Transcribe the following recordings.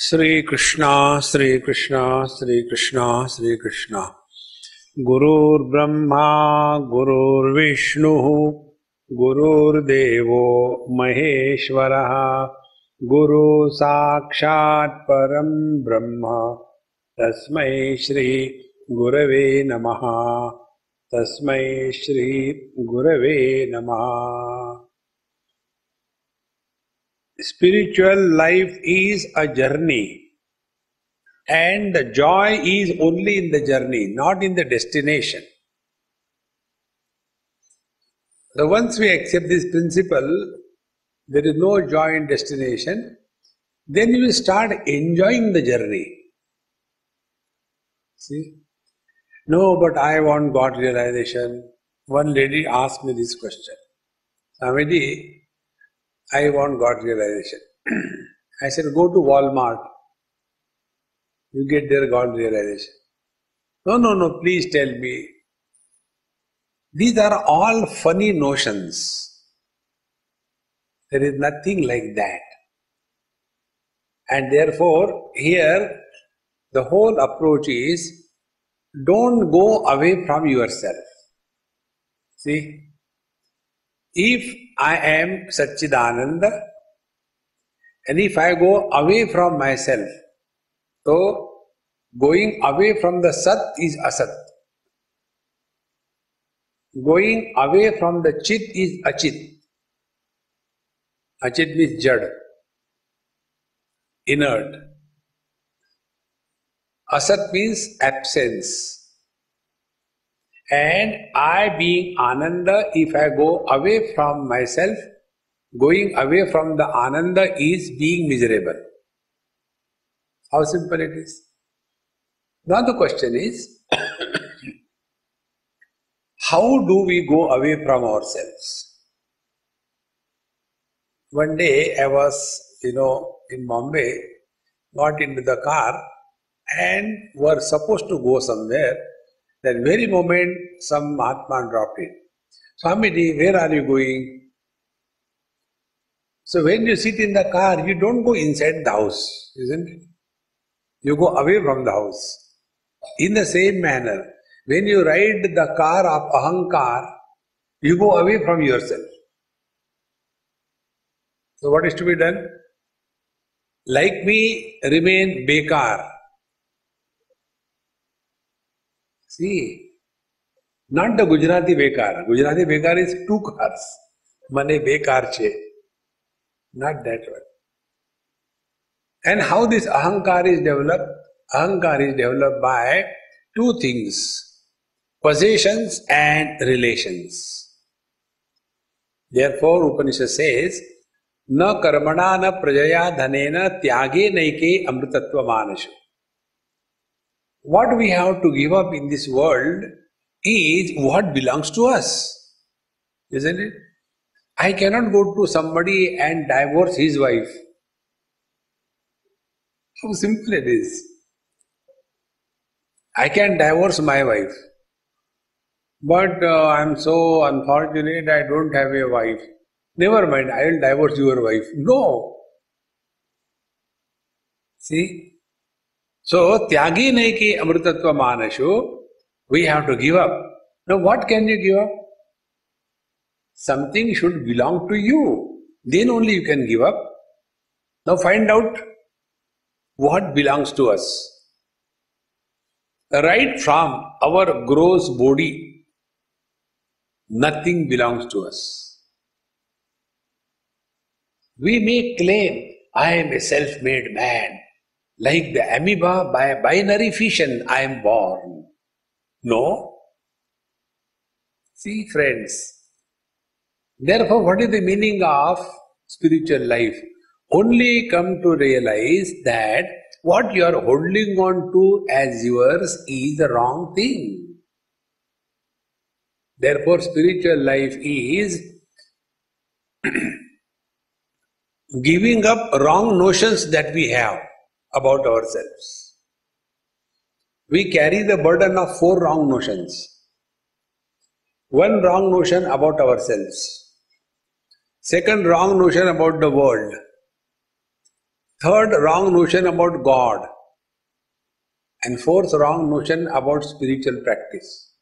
Sri Krishna, Sri Krishna, Sri Krishna, Sri Krishna. Gurur Brahma, Gurur Vishnu, Gurur Devo Maheshwaraha, Guru Sakshat Param Brahma, Tasmai Shri Gurave Namaha, Tasmai Shri Gurave Namaha. Spiritual life is a journey, and the joy is only in the journey, not in the destination. So once we accept this principle, there is no joy in destination, then you will start enjoying the journey. See? No, but I want God realization. One lady asked me this question. Swamiji, I want God realization. I said, go to Walmart. You get there God realization. No, please tell me. These are all funny notions. There is nothing like that. And therefore, here, the whole approach is, don't go away from yourself. See, if I am Satchidananda, and if I go away from myself, so going away from the Sat is Asat. Going away from the Chit is Achit. Achit means Jad, inert. Asat means absence. And I being Ananda, if I go away from myself, going away from the Ananda is being miserable. How simple it is. Now the question is, how do we go away from ourselves? One day I was, in Bombay, got into the car and were supposed to go somewhere. That very moment some Mahatma dropped in. Swamiji, where are you going? So when you sit in the car, you don't go inside the house, isn't it? You go away from the house. In the same manner, when you ride the car of Ahankar, you go away from yourself. So what is to be done? Like me, remain bekar. See, not the Gujarati bekar. Gujarati bekar is 2 cars. Mane bekar che. Not that one. And how this ahankar is developed? Ahankar is developed by 2 things. Possessions and relations. Therefore, Upanishad says, na karmana na prajaya dhanena tyage naike amritatva manashu. What we have to give up in this world is what belongs to us. Isn't it? I cannot go to somebody and divorce his wife. How simple it is. I can divorce my wife. But I am so unfortunate I don't have a wife. Never mind, I will divorce your wife. No. See? So, tyagi naiki amritatva manashu, we have to give up. Now, what can you give up? Something should belong to you. Then only you can give up. Now, find out what belongs to us. Right from our gross body, nothing belongs to us. We may claim, I am a self-made man. Like the amoeba, by binary fission, I am born. No. See, friends. Therefore, what is the meaning of spiritual life? Only come to realize that what you are holding on to as yours is the wrong thing. Therefore, spiritual life is giving up wrong notions that we have about ourselves. We carry the burden of 4 wrong notions. 1 wrong notion about ourselves. 2nd wrong notion about the world. Third, wrong notion about God. And fourth, wrong notion about spiritual practice.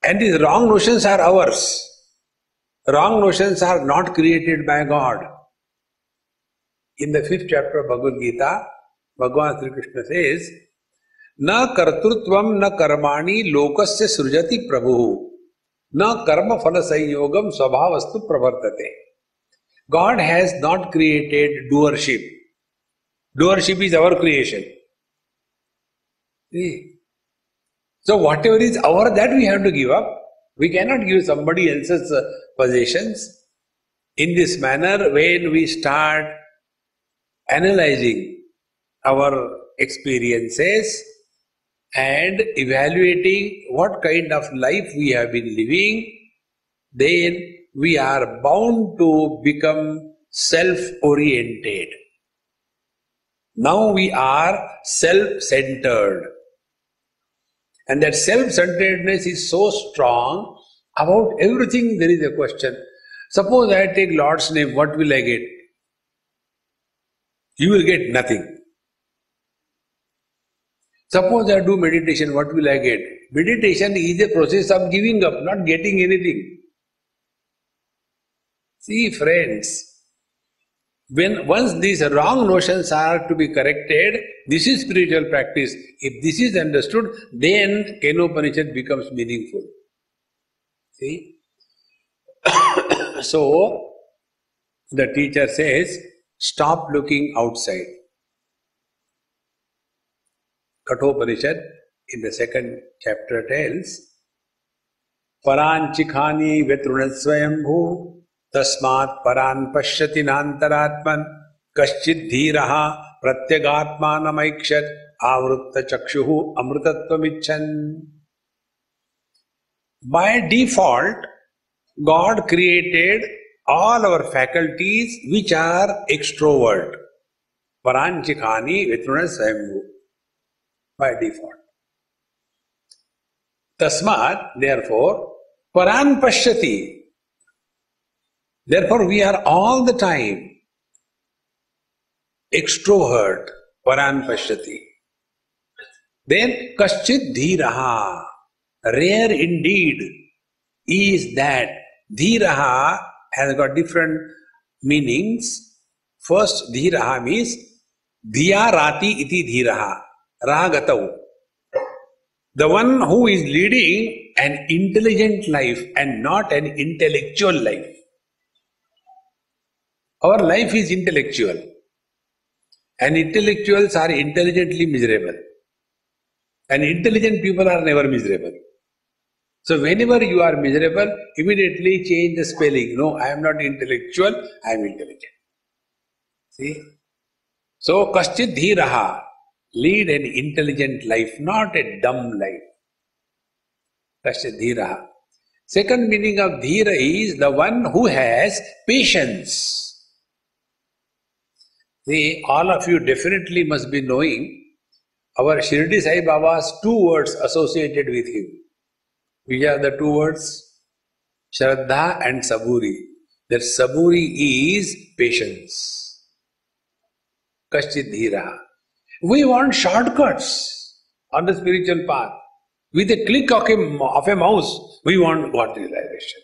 And these wrong notions are ours. Wrong notions are not created by God. In the 5th chapter of Bhagavad Gita, Bhagavan Sri Krishna says, Na kartrutvam na karmani lokasya srujati prabhu na karma phala sanyogam svabhavastu pravartate. God has not created doership. Doership is our creation. See? So whatever is our, that we have to give up. We cannot give somebody else's possessions. In this manner, when we start analyzing our experiences and evaluating what kind of life we have been living, then we are bound to become self-oriented. Now we are self-centered. And that self-centeredness is so strong, about everything there is a question. Suppose I take Lord's name, what will I get? You will get nothing. Suppose I do meditation, what will I get? Meditation is a process of giving up, not getting anything. See, friends, once these wrong notions are to be corrected, this is spiritual practice. If this is understood, then Kenopanishad becomes meaningful. See? So, the teacher says, stop looking outside. Kenopanishad in the 2nd chapter tells, Paranchikhani vetrunasvayambhu tasmat paran pashyati nantaratman kaschid dhiraha pratyagatmanamaikshat avrutta chakshuhu amrutatvamichan. By default, God created all our faculties which are extrovert. Paranchikhani vetrunasvayambhu. By default. Tasmat, therefore, paran pashyati. Therefore, we are all the time extrovert, paran pashyati. Then, kaschid dhiraha. Rare indeed is that. Dhiraha has got different meanings. First, dhiraha means dhiya rati iti dhiraha. Rahagatau. The one who is leading an intelligent life and not an intellectual life. Our life is intellectual. And intellectuals are intelligently miserable. And intelligent people are never miserable. So whenever you are miserable, immediately change the spelling. No, I am not intellectual, I am intelligent. See? So, kaschid dhiraha. Lead an intelligent life, not a dumb life. Kaschid dhiraha. Second meaning of dhira is the one who has patience. See, all of you definitely must be knowing our Shirdi Sai Baba's 2 words associated with him. Which are the 2 words? Shraddha and Saburi. That Saburi is patience. Kaschid dhiraha. We want shortcuts on the spiritual path. With a click of a mouse, we want God realization.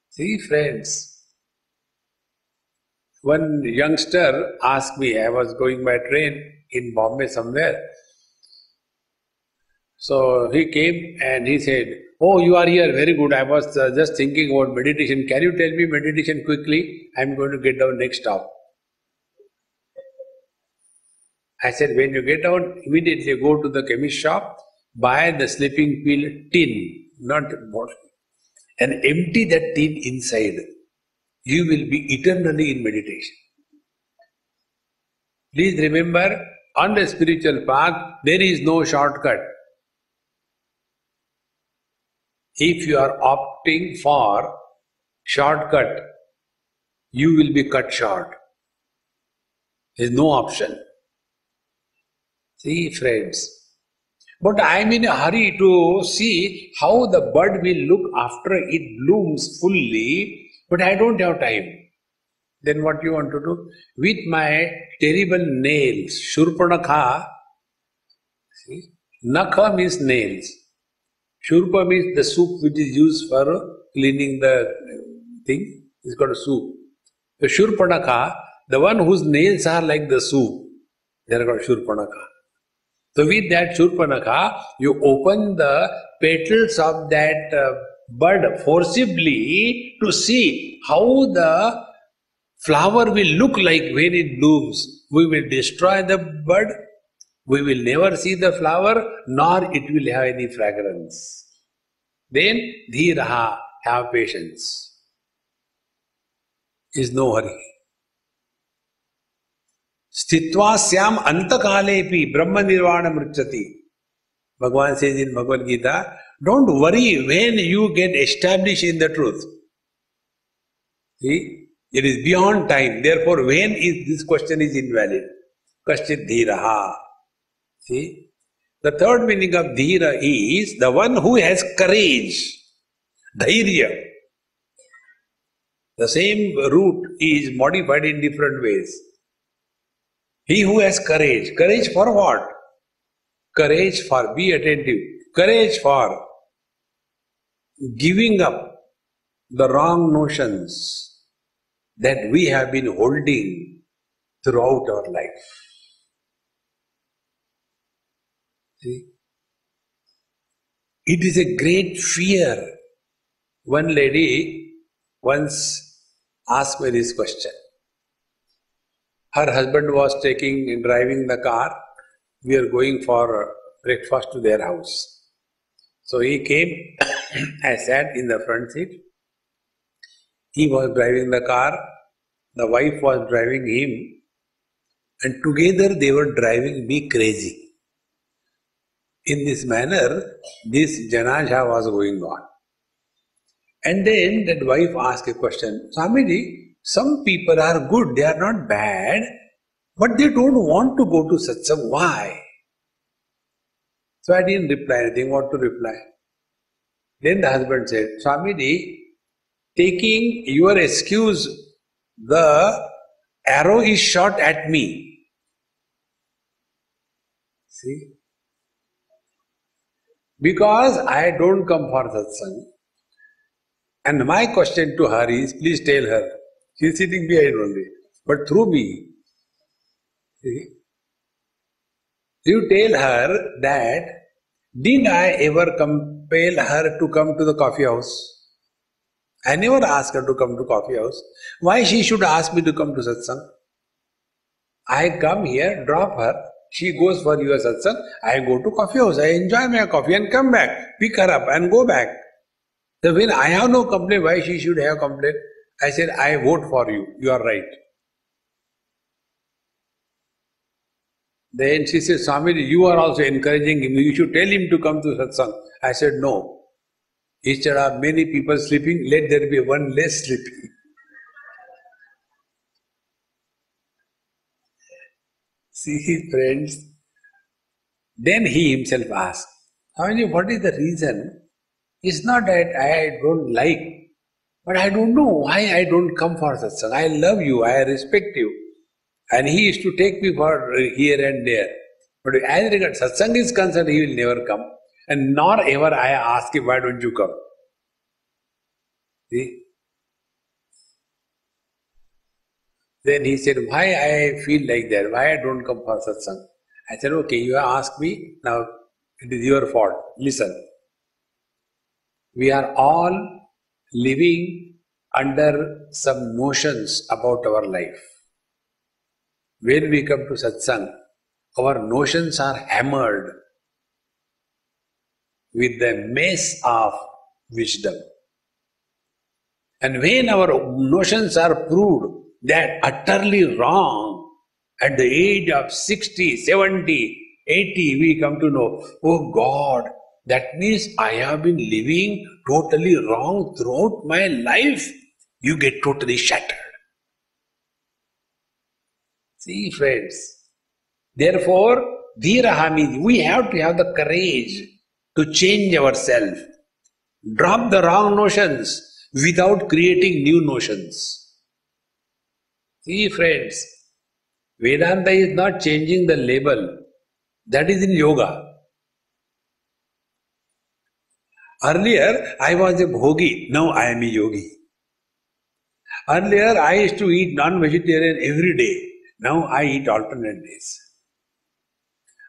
See, friends, one youngster asked me, I was going by train in Bombay somewhere. So he came and he said, oh, you are here, very good. I was just thinking about meditation. Can you tell me meditation quickly? I am going to get down next stop. I said, when you get down, immediately go to the chemist shop, buy the sleeping pill tin, not bottle, and empty that tin inside. You will be eternally in meditation. Please remember, on the spiritual path, there is no shortcut. If you are opting for shortcut, you will be cut short. There is no option. See, friends, but I am in a hurry to see how the bud will look after it blooms fully, but I don't have time. Then what you want to do? With my terrible nails, Shurpanakha, see, Nakha means nails. Shurpa means the soup which is used for cleaning the thing. It's called a soup. The Shurpanakha, the one whose nails are like the soup, they are called Shurpanakha. So with that Shurpanakha, you open the petals of that bud forcibly to see how the flower will look like when it blooms. We will destroy the bud, we will never see the flower, nor it will have any fragrance. Then, dhiraha, have patience. Is no hurry. Sthitva syam antakalepi brahma nirvana mricchati. Bhagavan says in Bhagavad Gita, don't worry when you get established in the truth. See, it is beyond time. Therefore, when is this question is invalid. Kaschit dhiraha. See, the third meaning of dhira is the one who has courage, dhairya. The same root is modified in different ways. He who has courage. Courage for what? Courage for, be attentive. Courage for giving up the wrong notions that we have been holding throughout our life. See? It is a great fear. One lady once asked me this question. Her husband was driving the car. We are going for breakfast to their house. So he came, I sat in the front seat. He was driving the car, the wife was driving him, and together they were driving me crazy. In this manner, this janazah was going on. And then that wife asked a question, Swamiji, some people are good, they are not bad, but they don't want to go to satsang. Why? So I didn't reply anything. What to reply? Then the husband said, Swamiji, taking your excuse, the arrow is shot at me. See? Because I don't come for satsang. And my question to her is, please tell her, she is sitting behind only, but through me. See? You tell her that, did I ever compel her to come to the coffee house? I never asked her to come to coffee house. Why she should ask me to come to satsang? I come here, drop her, she goes for your satsang, I go to coffee house, I enjoy my coffee and come back, pick her up and go back. So when I have no complaint, why she should have complaint? I said, I vote for you, you are right. Then she said, Swamiji, you are also encouraging him, you should tell him to come to satsang. I said, no. Instead of many people sleeping, let there be one less sleeping. See, friends, then he himself asked, Swamiji, what is the reason? It's not that I don't like, but I don't know why I don't come for satsang. I love you, I respect you. And he used to take me for here and there. But as regards satsang is concerned, he will never come. And nor ever I ask him, why don't you come? See? Then he said, why I feel like that? Why I don't come for satsang? I said, okay, you ask me, now it is your fault. Listen. We are all living under some notions about our life. When we come to satsang, our notions are hammered with the mess of wisdom. And when our notions are proved that utterly wrong, at the age of 60, 70, 80, we come to know, oh God, that means I have been living totally wrong throughout my life. You get totally shattered. See, friends. Therefore, dhiraha means we have to have the courage to change ourselves. Drop the wrong notions without creating new notions. See friends, Vedanta is not changing the label. That is in yoga. Earlier, I was a bhogi. Now I am a yogi. Earlier, I used to eat non-vegetarian every day. Now I eat alternate days.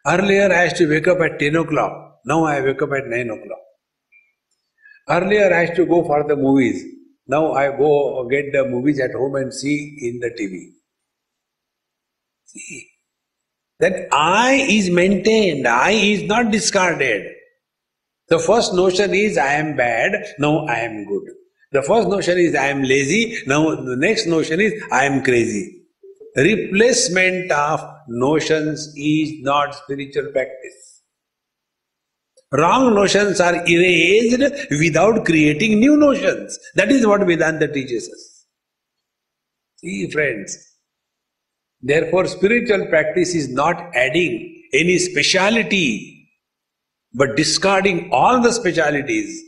Earlier, I used to wake up at 10 o'clock. Now I wake up at 9 o'clock. Earlier, I used to go for the movies. Now I go get the movies at home and see in the TV. See, that I is maintained. I is not discarded. The first notion is I am bad, now I am good. The first notion is I am lazy, now the next notion is I am crazy. Replacement of notions is not spiritual practice. Wrong notions are erased without creating new notions. That is what Vedanta teaches us. See friends, therefore spiritual practice is not adding any speciality, but discarding all the specialities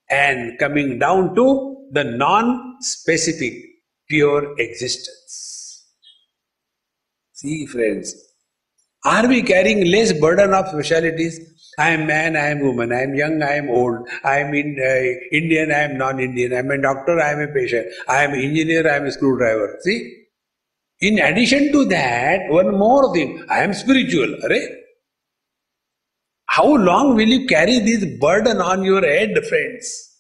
and coming down to the non-specific, pure existence. See friends, are we carrying less burden of specialities? I am man, I am woman, I am young, I am old, I am Indian, I am non-Indian, I am a doctor, I am a patient, I am engineer, I am a screwdriver. See? In addition to that, one more thing, I am spiritual. How long will you carry this burden on your head, friends?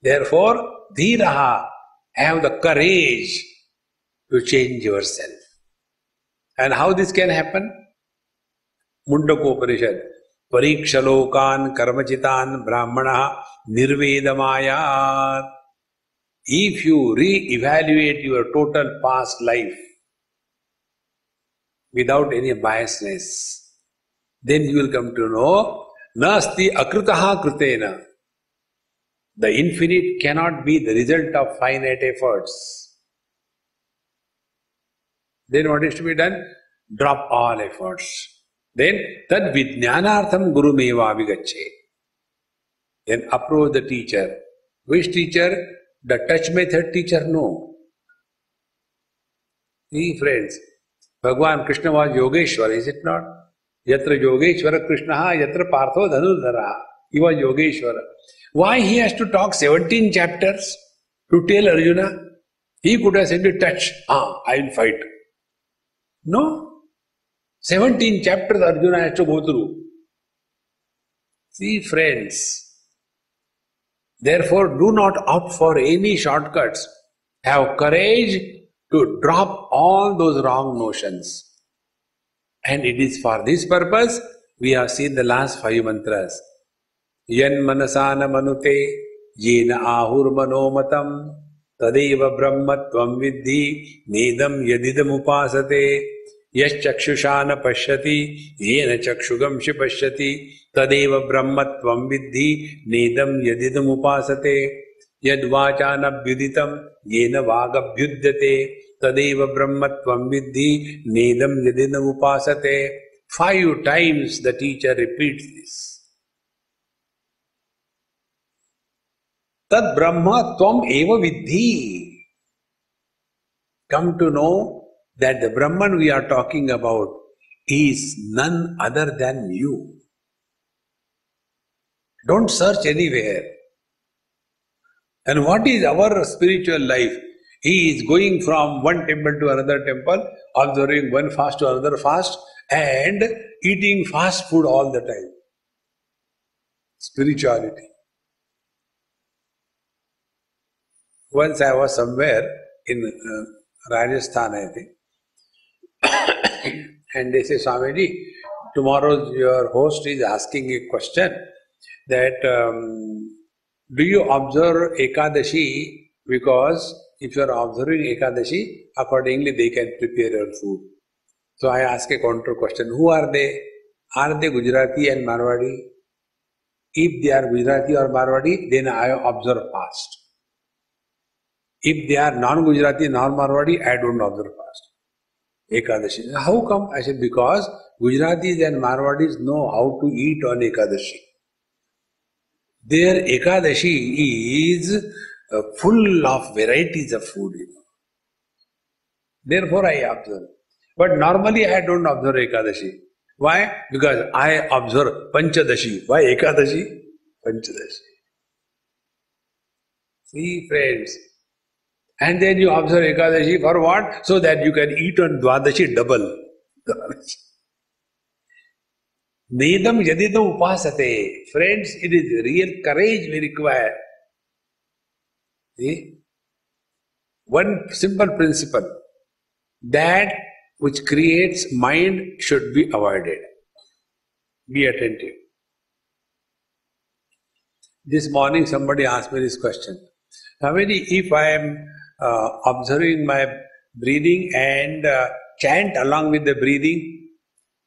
Therefore, dhiraha, have the courage to change yourself. And how this can happen? Mundakopanishad. Parikshalokan karmachitan brahmana nirvedamayat. If you re-evaluate your total past life without any biasness, then you will come to know nasti akritaha kritena. The infinite cannot be the result of finite efforts. Then what is to be done? Drop all efforts. Then tad vijnanartham gurumeva vigache. Then approach the teacher. Which teacher? The touch method teacher? No. See friends, Bhagavan Krishna was Yogeshwar, is it not? Yatra Yogeshwara Krishnaha, Yatra Partho Dhanurdharaha. He was Yogeshwara. Why he has to talk 17 chapters to tell Arjuna? He could have said, touch, I will fight. No. 17 chapters Arjuna has to go through. See friends, therefore do not opt for any shortcuts. Have courage to drop all those wrong notions. And it is for this purpose we have seen the last 5 mantras. Yan manasana manute yena ahur manomatam tadeva brahmatvam vidhi nedam yadidam upasate yash chakshushana pashyati yena chakshugamshi pashyati tadeva brahmatvam vidhi nedam yadidam upasate yad vachana abhyuditam yena vagabhyudyate tadeva brahmatvam vidhi nedam yadidam upasate. 5 times the teacher repeats this. Tad Brahma Tvam Eva Vidhi. Come to know that the Brahman we are talking about is none other than you. Don't search anywhere. And what is our spiritual life? He is going from one temple to another temple, observing one fast to another fast, and eating fast food all the time. Spirituality. Once I was somewhere in Rajasthan, I think, and they say, Swamiji, tomorrow your host is asking a question that do you observe Ekadashi? Because if you are observing Ekadashi, accordingly they can prepare your food. So I ask a counter question, who are they? Are they Gujarati and Marwadi? If they are Gujarati or Marwadi, then I observe fast. If they are non-Gujarati, non-Marwadi, I don't observe fast. Ekadashi. How come? I said, because Gujaratis and Marwadis know how to eat on Ekadashi. Their Ekadashi is full of varieties of food. Therefore I observe. But normally I don't observe Ekadashi. Why? Because I observe Panchadashi. Why Ekadashi? Panchadashi. See, friends. And then you observe Ekadashi for what? So that you can eat on Dwadashi double. Nedam yadidam upasate. Friends, it is real courage we require. See? One simple principle. That which creates mind should be avoided. Be attentive. This morning somebody asked me this question. Swami, if I am observing my breathing and chant along with the breathing,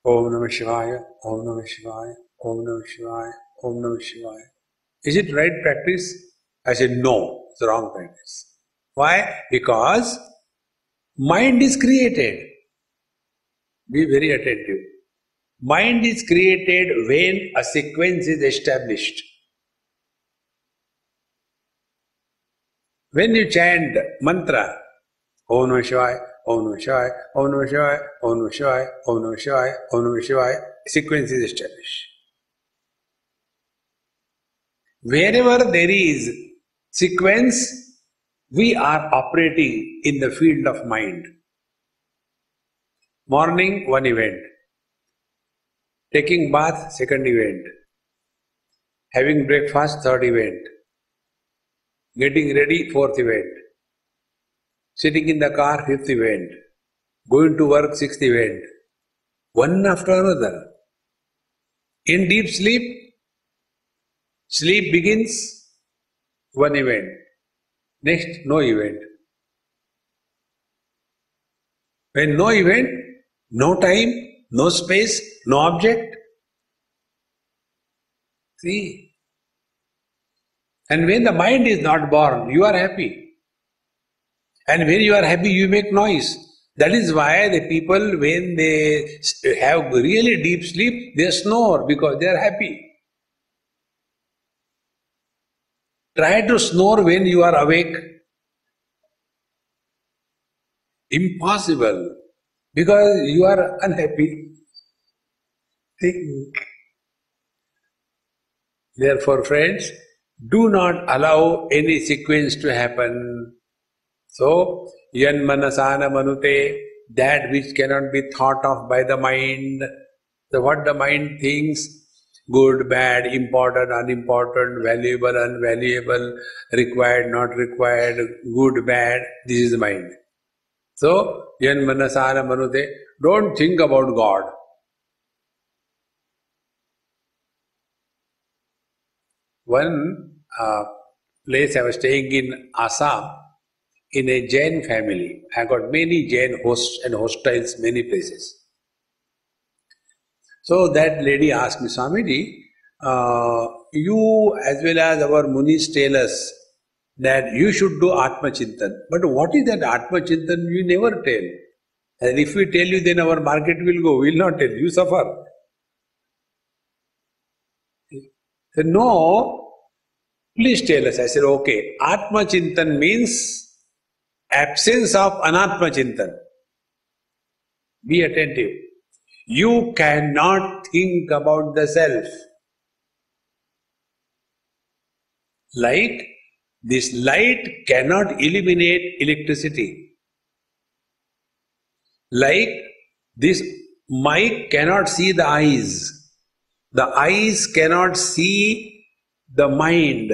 Om Namah Shivaya, Om Namah Shivaya, Om Namah Shivaya, Om Namah Shivaya. Is it right practice? I said, no, it's wrong practice. Why? Because mind is created. Be very attentive. Mind is created when a sequence is established. When you chant mantra, Om Namah Shivaya, Om Namah Shivaya, Om Namah Shivaya, Om Namah Shivaya, Om Namah Shivaya, Om Namah Shivaya, sequence is established. Wherever there is sequence, we are operating in the field of mind. Morning, one event. Taking bath, second event. Having breakfast, third event. Getting ready, fourth event. Sitting in the car, fifth event. Going to work, sixth event. One after another. In deep sleep, sleep begins, one event. Next, no event. When no event, no time, no space, no object. See? And when the mind is not born, you are happy. And when you are happy, you make noise. That is why the people, when they have really deep sleep, they snore because they are happy. Try to snore when you are awake. Impossible. Because you are unhappy. Think. Therefore, friends, do not allow any sequence to happen. So, yan manasana manute, that which cannot be thought of by the mind. So what the mind thinks, good, bad, important, unimportant, valuable, unvaluable, required, not required, good, bad, this is the mind. So, yan manasana manute, don't think about God. One place I was staying in Assam, in a Jain family. I got many Jain hosts and hostiles, many places. So that lady asked me, Swamiji, you as well as our Munis tell us that you should do Atma Chintan. But what is that Atma Chintan? You never tell. And if we tell you, then our market will go. We will not tell. You suffer. So, no, please tell us. I said, okay, Atma Chintan means absence of Anatma Chintan. Be attentive. You cannot think about the self. Like this light cannot eliminate electricity. Like this mic cannot see the eyes. The eyes cannot see the mind.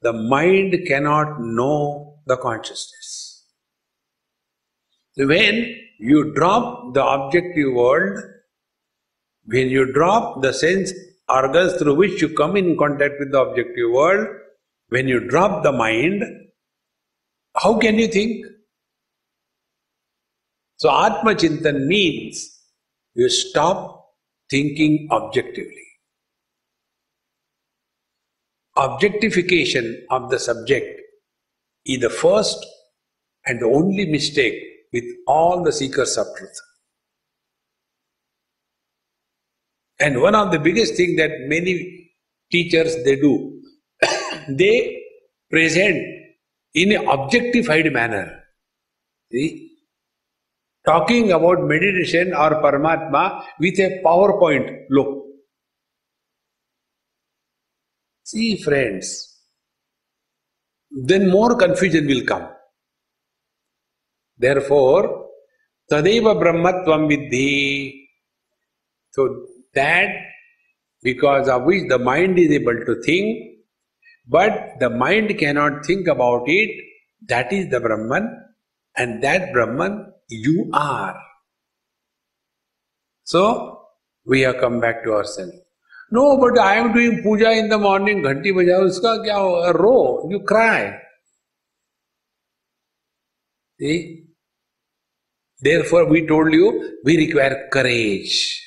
The mind cannot know the consciousness. When you drop the objective world, when you drop the sense organs through which you come in contact with the objective world, when you drop the mind, how can you think? So Atma Chintan means you stop thinking objectively. Objectification of the subject is the first and the only mistake with all the seekers of truth. And one of the biggest things that many teachers they do, they present in an objectified manner. See? Talking about meditation or Paramatma with a PowerPoint look. See, friends, then more confusion will come. Therefore, Tadeva Brahmatvam Vidhi. So that, because of which the mind is able to think, but the mind cannot think about it, that is the Brahman, and that Brahman you are. So, we have come back to ourselves. No, but I am doing puja in the morning, ghanti bajao, uska kya ho? Row, you cry. See? Therefore, we told you, we require courage.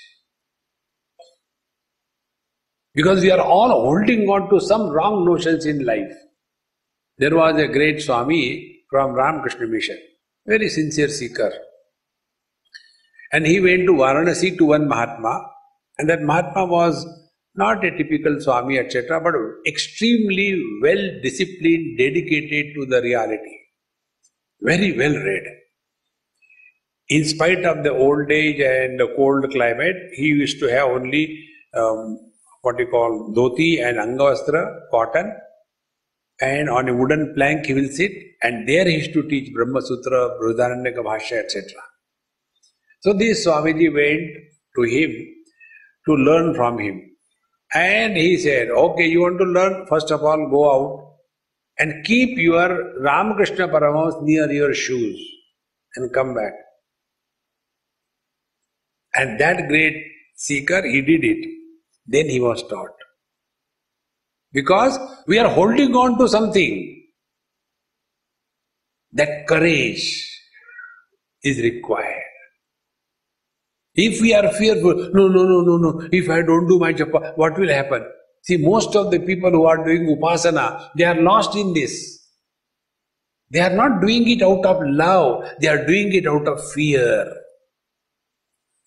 Because we are all holding on to some wrong notions in life. There was a great Swami from Ramakrishna Mission, very sincere seeker. And he went to Varanasi to one Mahatma, and that Mahatma was not a typical Swami, etc., but extremely well disciplined, dedicated to the reality. Very well read. In spite of the old age and the cold climate, he used to have only what you call dhoti and angavastra, cotton, and on a wooden plank he will sit, and there he used to teach Brahma Sutra, Brihadaranyaka Bhashya, etc. So this Swamiji went to him to learn from him. And he said, okay, you want to learn? First of all, go out and keep your Ramakrishna Paramahamsa near your shoes and come back. And that great seeker, he did it. Then he was taught. Because we are holding on to something. That courage is required. If we are fearful, no, if I don't do my japa, what will happen? See, most of the people who are doing upasana, they are lost in this. They are not doing it out of love, they are doing it out of fear.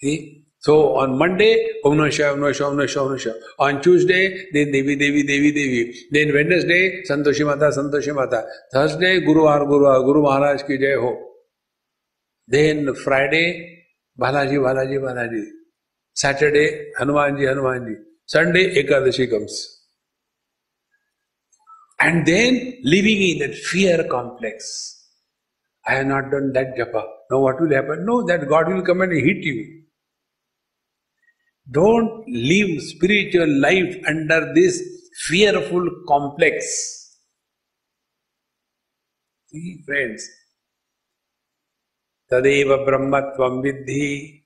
See? So on Monday, Om Namah Shivaya, Om Namah Shivaya, Om Namah Shivaya, Om Namah Shivaya. On Tuesday, then Devi, Devi, Devi, Devi. Then Wednesday, Santoshi Mata, Santoshi Mata. Thursday, Guru Maharaj ki jai ho. Then Friday, Balaji, Balaji, Balaji. Saturday, Hanumanji, Hanumanji. Sunday, Ekadashi comes. And then living in that fear complex. I have not done that japa. Now what will happen? No, that God will come and hit you. Don't live spiritual life under this fearful complex. See, friends, Tadeva Brahmatvam Vidhi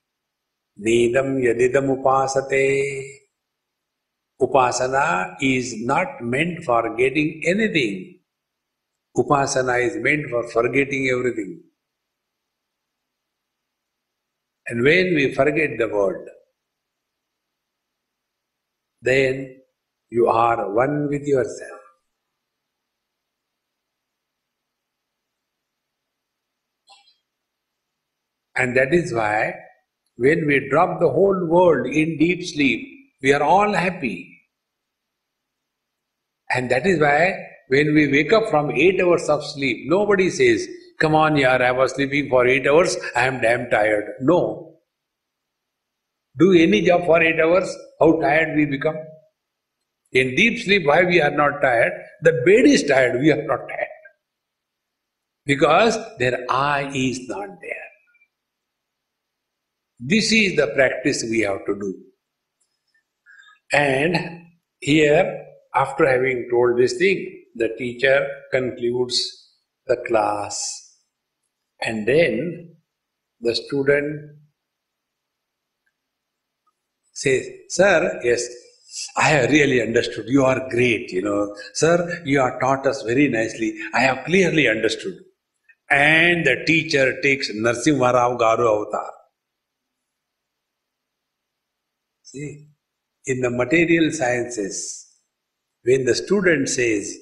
Nidam Yadidam Upasate. Upasana is not meant for getting anything. Upasana is meant for forgetting everything. And when we forget the world, then you are one with yourself. And that is why when we drop the whole world in deep sleep, we are all happy. And that is why when we wake up from 8 hours of sleep, nobody says, come on yaar, I was sleeping for 8 hours, I am damn tired. No. Do any job for 8 hours, how tired we become? In deep sleep, why we are not tired? The bed is tired, we are not tired. Because their I is not there. This is the practice we have to do. And here, after having told this thing, the teacher concludes the class. And then the student says, sir, yes, I have really understood. You are great, Sir, you have taught us very nicely. I have clearly understood. And the teacher takes Narasimha Rao Garu avatar. See, in the material sciences, when the student says,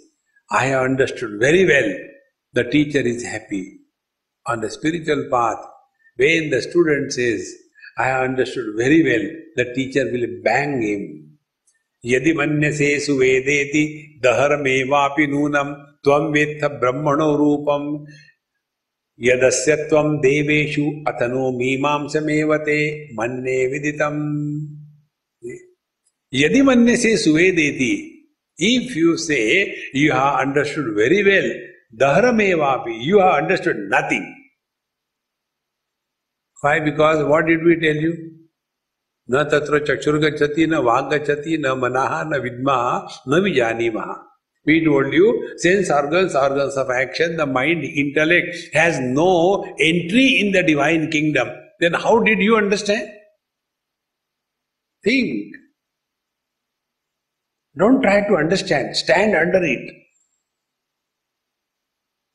I have understood very well, the teacher is happy. On the spiritual path, when the student says, I have understood very well, the teacher will bang him. Yadi manyase suvedeti dahar mevapi nunam Tvam vetha brahmano rupam yadasya tvam deveshu atano mimamsamevate manne viditam. Yadi manne se suvedeti. If you say you have understood very well, dahramevapi, you have understood nothing. Why? Because what did we tell you? Na tatra chakshur gacchati, na vag gacchati, na manaha, na vidmaha, na vijanimaha. We told you, sense organs, organs of action, the mind, intellect has no entry in the divine kingdom. Then how did you understand? Think. Don't try to understand. Stand under it.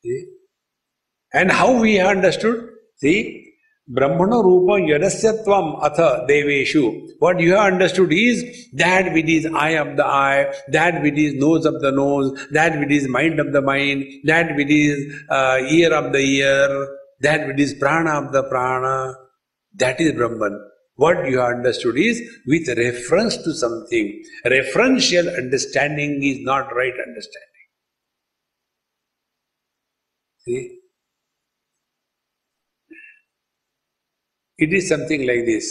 See? And how we understood? See? Brahmana Rupa Yadasyatvam Atha Deveshu. What you have understood is that which is eye of the eye, that which is nose of the nose, that which is mind of the mind, that which is ear of the ear, that which is prana of the prana. That is Brahman. What you have understood is with reference to something. Referential understanding is not right understanding. See? It is something like this.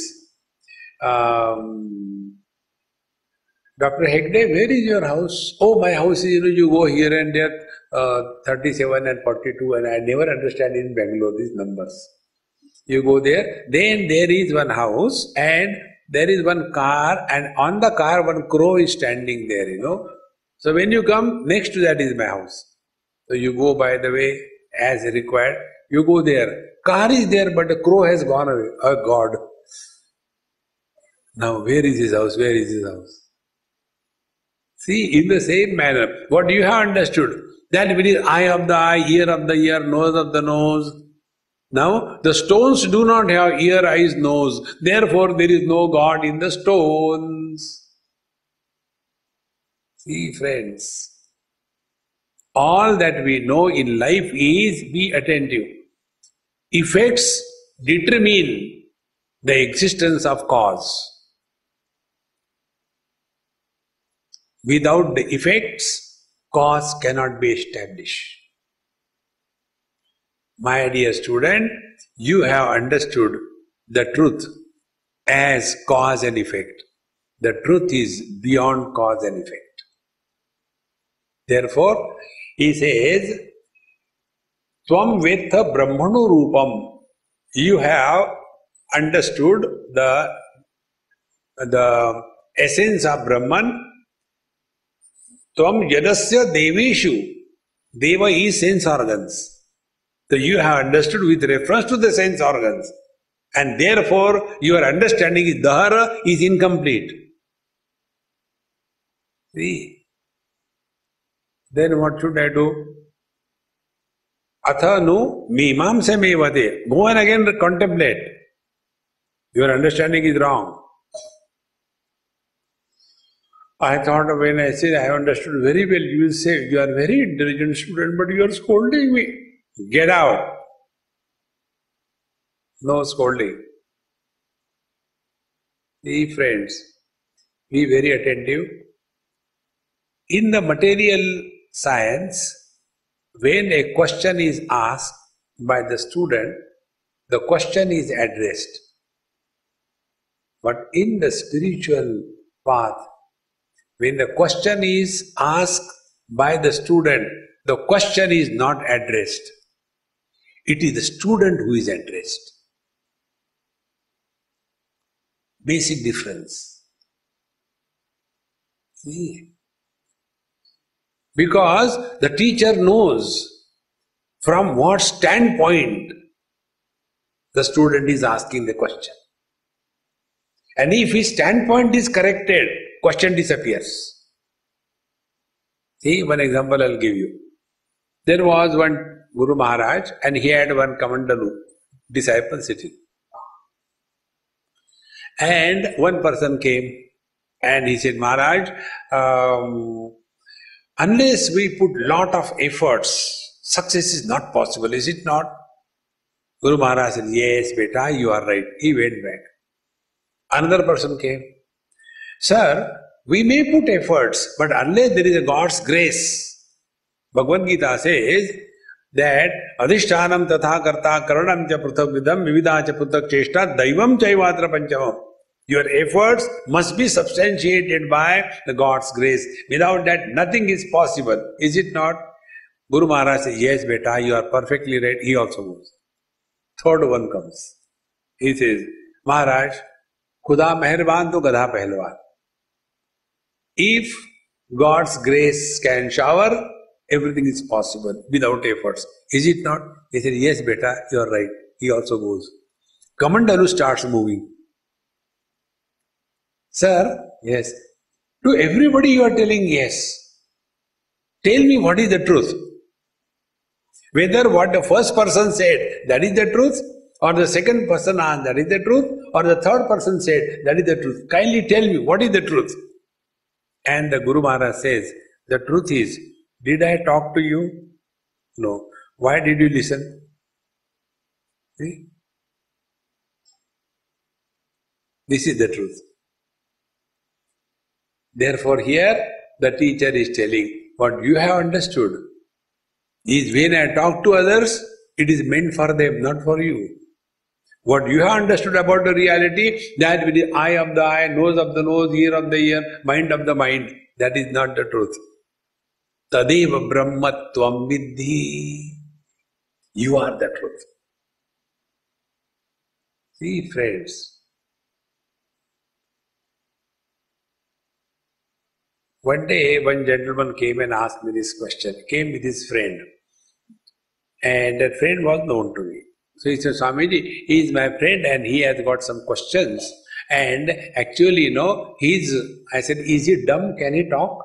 Dr. Hegde, where is your house? Oh, my house is, you go here and there, 37 and 42, and I never understand in Bengaluru these numbers. You go there, then there is one house and there is one car, and on the car one crow is standing there, So when you come, next to that is my house. So you go by the way as required, you go there. Car is there, but the crow has gone away. Oh God! Now where is his house? Where is his house? See, in the same manner, what you have understood, that which is eye of the eye, ear of the ear, nose of the nose. Now, the stones do not have ear, eyes, nose. Therefore, there is no God in the stones. See, friends, all that we know in life is be attentive. Effects determine the existence of cause. Without the effects, cause cannot be established. My dear student, you have understood the truth as cause and effect. The truth is beyond cause and effect. Therefore, he says, Tvam vetha brahmano rupam. You have understood the essence of Brahman. Tvam yadasya deveshu. Deva is sense organs. So you have understood with reference to the sense organs. And therefore, your understanding is dahara is incomplete. See? Then what should I do? Atha nu mimamsamevate. Go and again contemplate. Your understanding is wrong. I thought when I said I have understood very well, you will say, you are a very intelligent student, but you are scolding me. Get out. No scolding. See, friends, be very attentive. In the material science, when a question is asked by the student, the question is addressed. But in the spiritual path, when the question is asked by the student, the question is not addressed. It is the student who is addressed. Basic difference. See? Because the teacher knows from what standpoint the student is asking the question. And if his standpoint is corrected, question disappears. See, one example I'll give you. There was one Guru Maharaj and he had one Kamandalu disciple sitting. And one person came and he said, Maharaj, unless we put lot of efforts, success is not possible, is it not? Guru Maharaj said, yes, beta, you are right. He went back. Another person came. Sir, we may put efforts, but unless there is a God's grace, Bhagavad Gita says that adhishtanam tatha karta karanam cha pruthak vidam vividha cha pruthak cheshta daivam chaivatra panchamam. Your efforts must be substantiated by the God's grace. Without that, nothing is possible. Is it not? Guru Maharaj says, yes, beta, you are perfectly right. He also goes. Third one comes. He says, Maharaj, Khuda meherban to gadha pehlwan. If God's grace can shower, everything is possible without efforts. Is it not? He said, yes, beta, you are right. He also goes. Kamandalu starts moving. Sir, yes. To everybody you are telling yes. Tell me what is the truth. Whether what the first person said, that is the truth, or the second person asked, that is the truth, or the third person said, that is the truth. Kindly tell me what is the truth. And the Guru Maharaj says, the truth is, did I talk to you? No. Why did you listen? See? This is the truth. Therefore here the teacher is telling, what you have understood is when I talk to others, it is meant for them, not for you. What you have understood about the reality, that with the eye of the eye, nose of the nose, ear of the ear, mind of the mind, that is not the truth. Tadeva brahmatvam vidhi. You are the truth. See, friends, one day one gentleman came and asked me this question. He came with his friend. And that friend was known to me. So he said, Swamiji, he is my friend and he has got some questions. And actually, I said, is he dumb? Can he talk?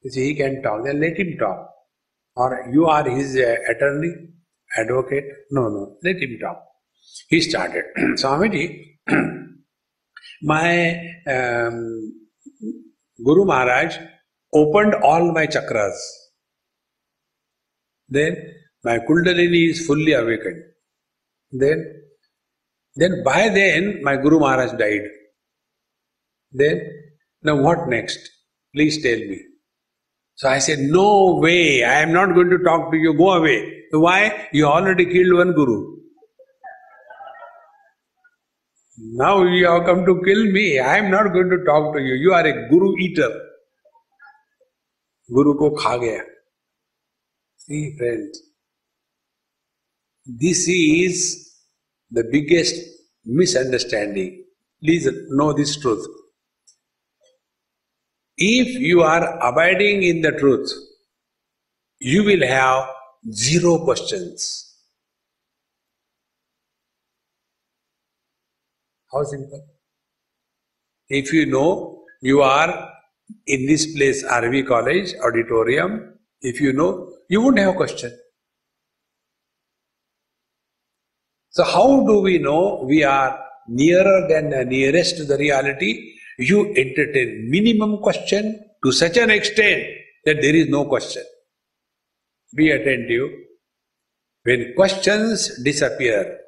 He said, he can talk. Then let him talk. Or you are his attorney, advocate? No, let him talk. He started. Swamiji, my Guru Maharaj opened all my chakras. Then my Kundalini is fully awakened. Then by then my Guru Maharaj died. Now what next? Please tell me. So I said, no way, I am not going to talk to you, go away. Why? You already killed one Guru. Now you have come to kill me. I am not going to talk to you. You are a Guru eater. Guru ko kha gaya. See, friends, this is the biggest misunderstanding. Please know this truth. If you are abiding in the truth, you will have zero questions. How simple? If you know you are in this place, RV College, auditorium, if you know, you won't have a question. So how do we know we are nearer than the nearest to the reality? You entertain minimum question to such an extent that there is no question. Be attentive. When questions disappear,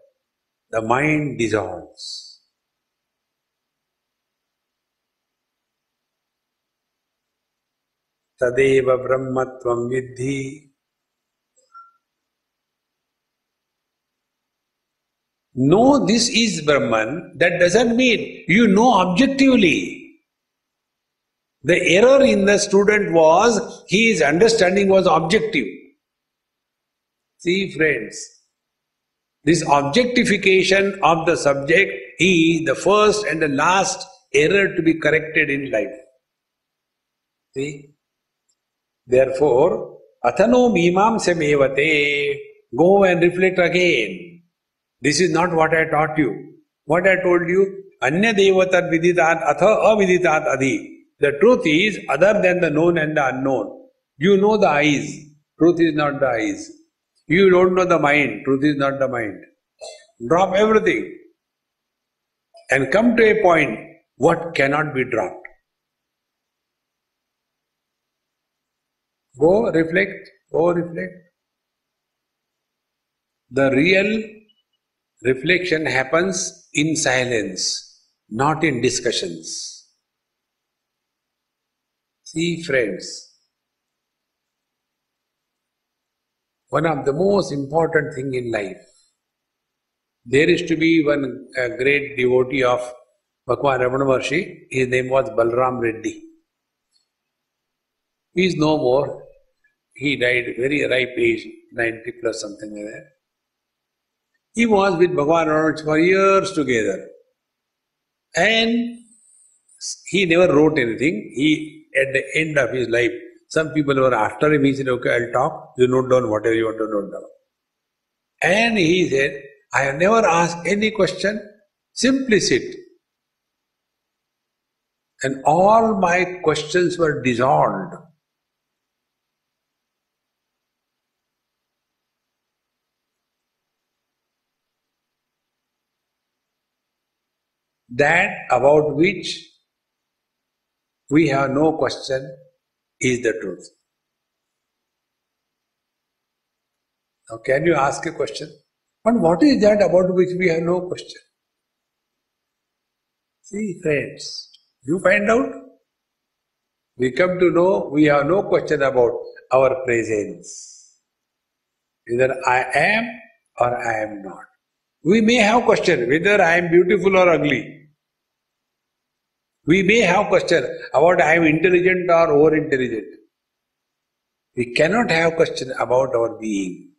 the mind dissolves. Tadeva brahmatvam vidhi. Know this is Brahman, that doesn't mean you know objectively. The error in the student was, his understanding was objective. See, friends, this objectification of the subject is the first and the last error to be corrected in life. See? Therefore, athano mimamsa mevate, go and reflect again. This is not what I taught you. What I told you, anya devatat viditat atha aviditat adhi. The truth is other than the known and the unknown. You know the eyes, truth is not the eyes. You don't know the mind, truth is not the mind. Drop everything and come to a point what cannot be dropped. Go reflect, go reflect. The real reflection happens in silence, not in discussions. See, friends, one of the most important thing in life. There used to be one great devotee of Bhagwan Ramana Maharshi. His name was Balram Reddy. He is no more. He died very ripe age, 90 plus something like that. He was with Bhagwan Ramana Maharshi for years together. And he never wrote anything. He, at the end of his life, some people were after him. He said, okay, I'll talk. You note down whatever you want to note down. And he said, I have never asked any question. Simply sit. And all my questions were dissolved. That about which we have no question is the truth. Now, can you ask a question? But what is that about which we have no question? See, friends, you find out. We come to know we have no question about our presence. Either I am or I am not. We may have question whether I am beautiful or ugly. We may have question about I am intelligent or over-intelligent. We cannot have question about our being.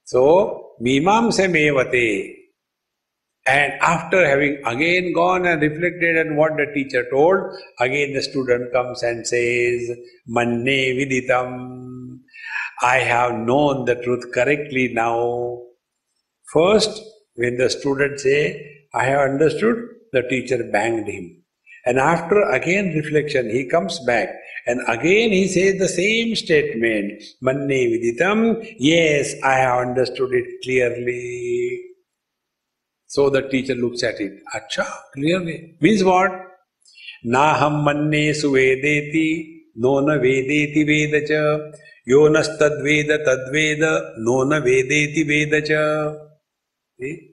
So, mimamsa mevate. And after having again gone and reflected on what the teacher told, again the student comes and says, manne viditam. I have known the truth correctly now. First, when the student say, I have understood, the teacher banged him. And after again reflection, he comes back and again he says the same statement, manne viditam, yes, I have understood it clearly. So the teacher looks at it, acha, clearly. Means what? Naham manne suvedeti, nona vedeti vedacha, yonas tadveda tadveda, nona vedeti vedacha. See?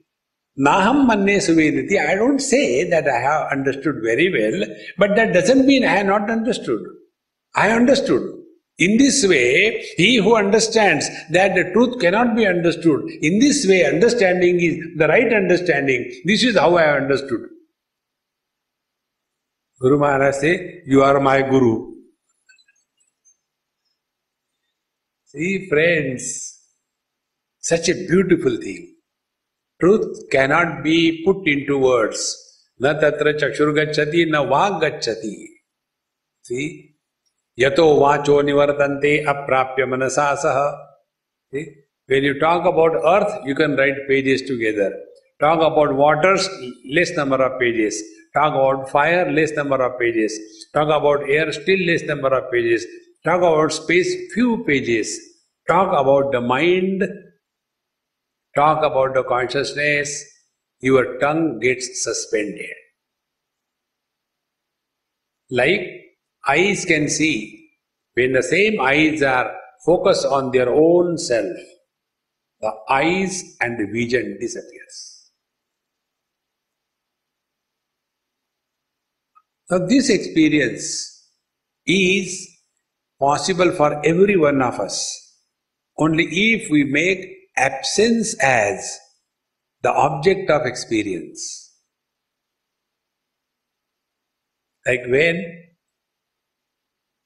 Naham manne suvedati. I don't say that I have understood very well, but that doesn't mean I have not understood. I understood. In this way, he who understands that the truth cannot be understood, in this way understanding is the right understanding. This is how I have understood. Guru Maharaj say, you are my Guru. See friends, such a beautiful thing. Truth cannot be put into words. Na tatra chakshur gacchati, na vag gacchati. See? Yato vacho nivartante aprapya manasa saha. See? When you talk about earth, you can write pages together. Talk about waters, less number of pages. Talk about fire, less number of pages. Talk about air, still less number of pages. Talk about space, few pages. Talk about the mind, talk about the consciousness, your tongue gets suspended. Like eyes can see, when the same eyes are focused on their own self, the eyes and the vision disappears. Now this experience is possible for every one of us only if we make absence as the object of experience. Like when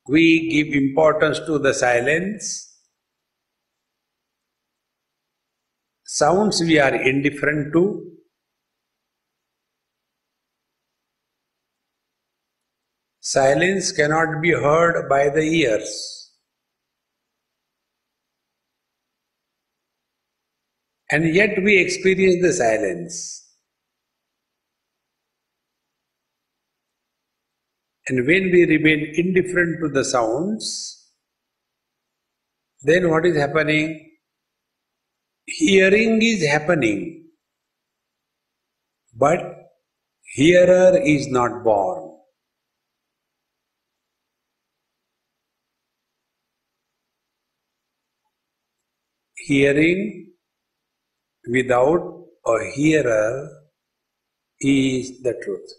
we give importance to the silence, sounds we are indifferent to, silence cannot be heard by the ears. And yet we experience the silence. And when we remain indifferent to the sounds, then what is happening? Hearing is happening, but hearer is not born. Hearing without a hearer is the truth.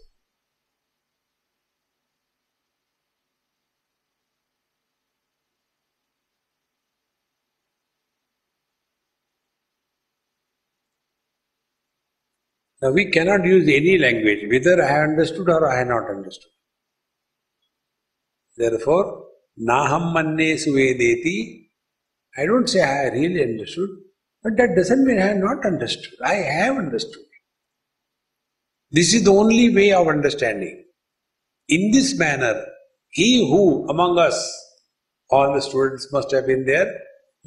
Now we cannot use any language, whether I have understood or I have not understood. Therefore, naham manne suvedeti, I don't say I really understood, but that doesn't mean I have not understood. I have understood. This is the only way of understanding. In this manner, he who among us, all the students must have been there,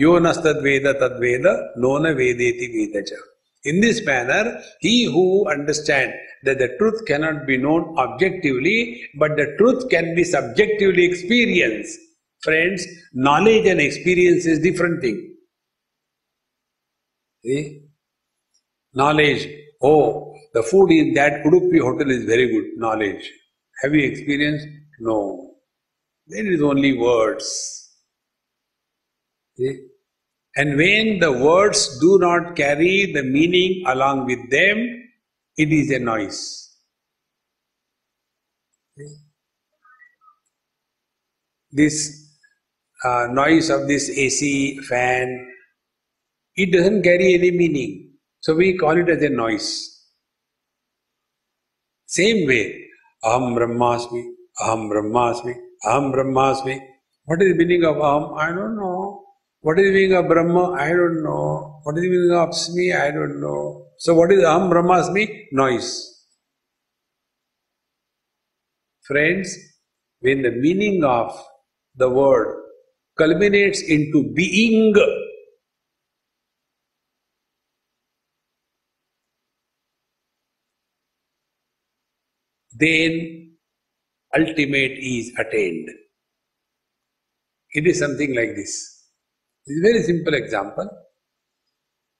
yonas tadveda tadveda, nona vedeti vedacha. In this manner, he who understands that the truth cannot be known objectively, but the truth can be subjectively experienced. Friends, knowledge and experience is different thing. See? Knowledge, oh, the food in that Udupi hotel is very good. Knowledge. Have you experienced? No. There is only words. See? And when the words do not carry the meaning along with them, it is a noise. See? This noise of this AC fan, it doesn't carry any meaning. So we call it as a noise. Same way, aham brahmasmi, aham brahmasmi, aham brahmasmi. What is the meaning of aham? I don't know. What is the meaning of Brahma? I don't know. What is the meaning of Asmi? I don't know. So what is aham brahmasmi? Noise. Friends, when the meaning of the word culminates into being, then ultimate is attained. It is something like this. This is a very simple example.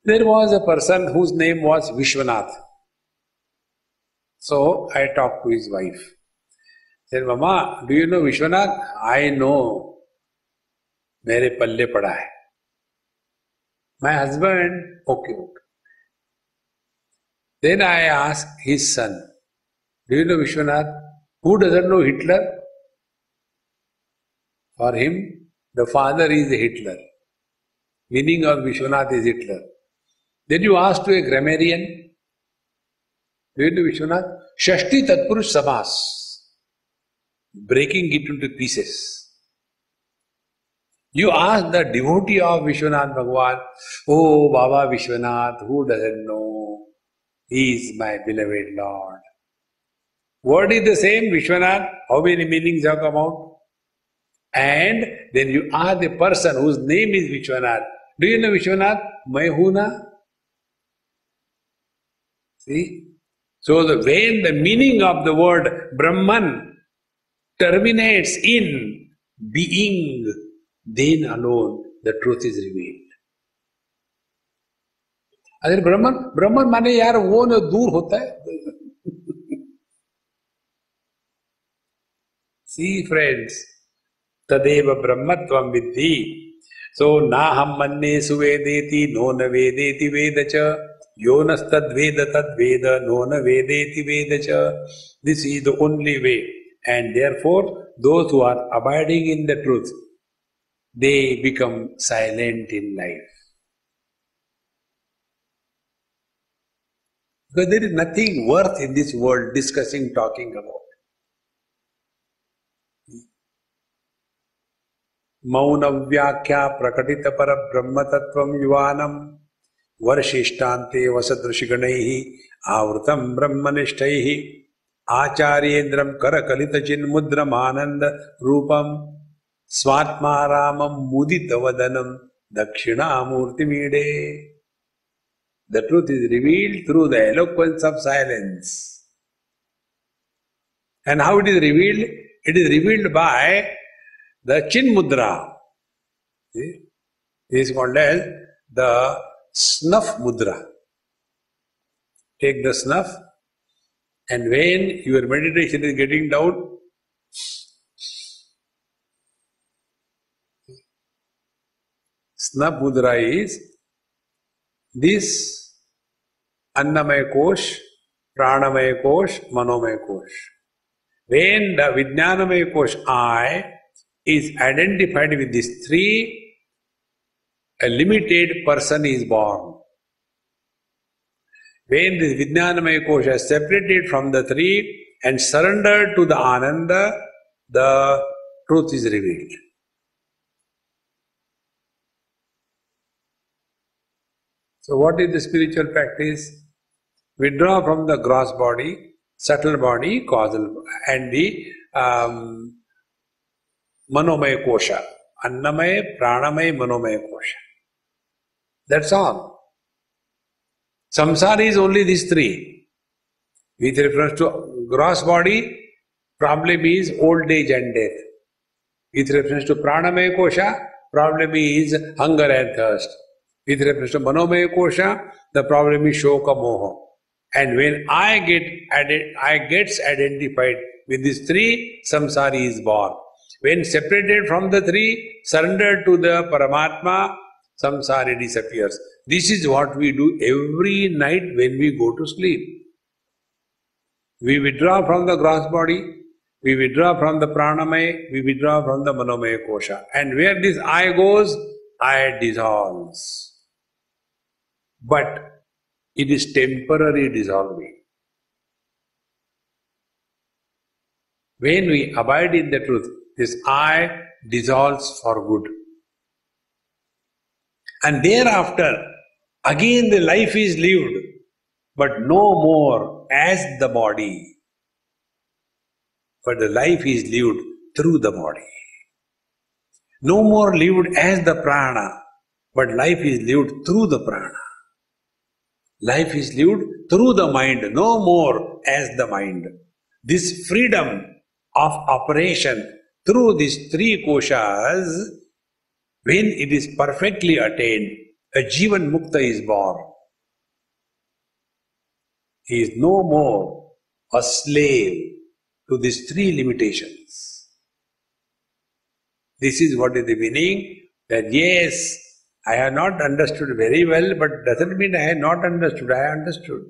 There was a person whose name was Vishwanath. So I talked to his wife. I said, Mama, do you know Vishwanath? I know. Mere palle pada hai. My husband, okay. Then I asked his son, do you know Vishwanath? Who doesn't know Hitler? For him, the father is Hitler. Meaning of Vishwanath is Hitler. Then you ask to a grammarian, do you know Vishwanath? Shashti Tatpurush Samas. Breaking it into pieces. You ask the devotee of Vishwanath Bhagwan, oh Baba Vishwanath, who doesn't know? He is my beloved Lord. Word is the same, Vishwanath. How many meanings have come out? And then you ask the person whose name is Vishwanath, do you know Vishwanath? Main hu na? See? So when the meaning of the word Brahman terminates in being, then alone the truth is revealed. अरे ब्रह्मन माने यार वो न दूर होता है. See friends, tadeva brahmatvam viddhi. So naham manne suvedeti no na vedeti vedacha. Yonas tadveda tadveda no na vedeti vedacha. This is the only way. And therefore, those who are abiding in the truth, they become silent in life. Because there is nothing worth in this world discussing, talking about. Mauna vyakya prakatita para brahma tattvam yuvanam varshishthante vasadrishiganaihi avrutam brahmanishtaihi acharyendram karakalita chinmudram ananda rupam svatmaramam muditavadanam dakshinamurtimide. The truth is revealed through the eloquence of silence. And how it is revealed? It is revealed by the chin mudra. See? This is called as the snuff mudra. Take the snuff, and when your meditation is getting down, snuff mudra is this Annamaya Kosh, Pranamaya Kosh, Manomaya Kosh. When the Vijnanamaya Kosh I is identified with these three, a limited person is born. When this Vijnanamaya Kosha is separated from the three and surrendered to the Ananda, the truth is revealed. So what is the spiritual practice? Withdraw from the gross body, subtle body, causal, and the Manomaya Kosha. Annamaya, Pranamaya, Manomaya Kosha. That's all. Samsara is only these three. With reference to gross body, problem is old age and death. With reference to Pranamaya Kosha, problem is hunger and thirst. With reference to Manomaya Kosha, the problem is Shoka Moha. And when I gets identified with these three, samsara is born. When separated from the three, surrendered to the Paramatma, samsara disappears. This is what we do every night when we go to sleep. We withdraw from the gross body, we withdraw from the Pranamaya, we withdraw from the Manomaya Kosha. And where this I goes, I dissolves. But it is temporary dissolving. When we abide in the truth, this I dissolves for good. And thereafter, again the life is lived, but no more as the body. But the life is lived through the body. No more lived as the prana, but life is lived through the prana. Life is lived through the mind, no more as the mind. This freedom of operation through these three koshas, when it is perfectly attained, a Jivan Mukta is born. He is no more a slave to these three limitations. This is what is the meaning, that yes, I have not understood very well, but doesn't mean I have not understood, I have understood.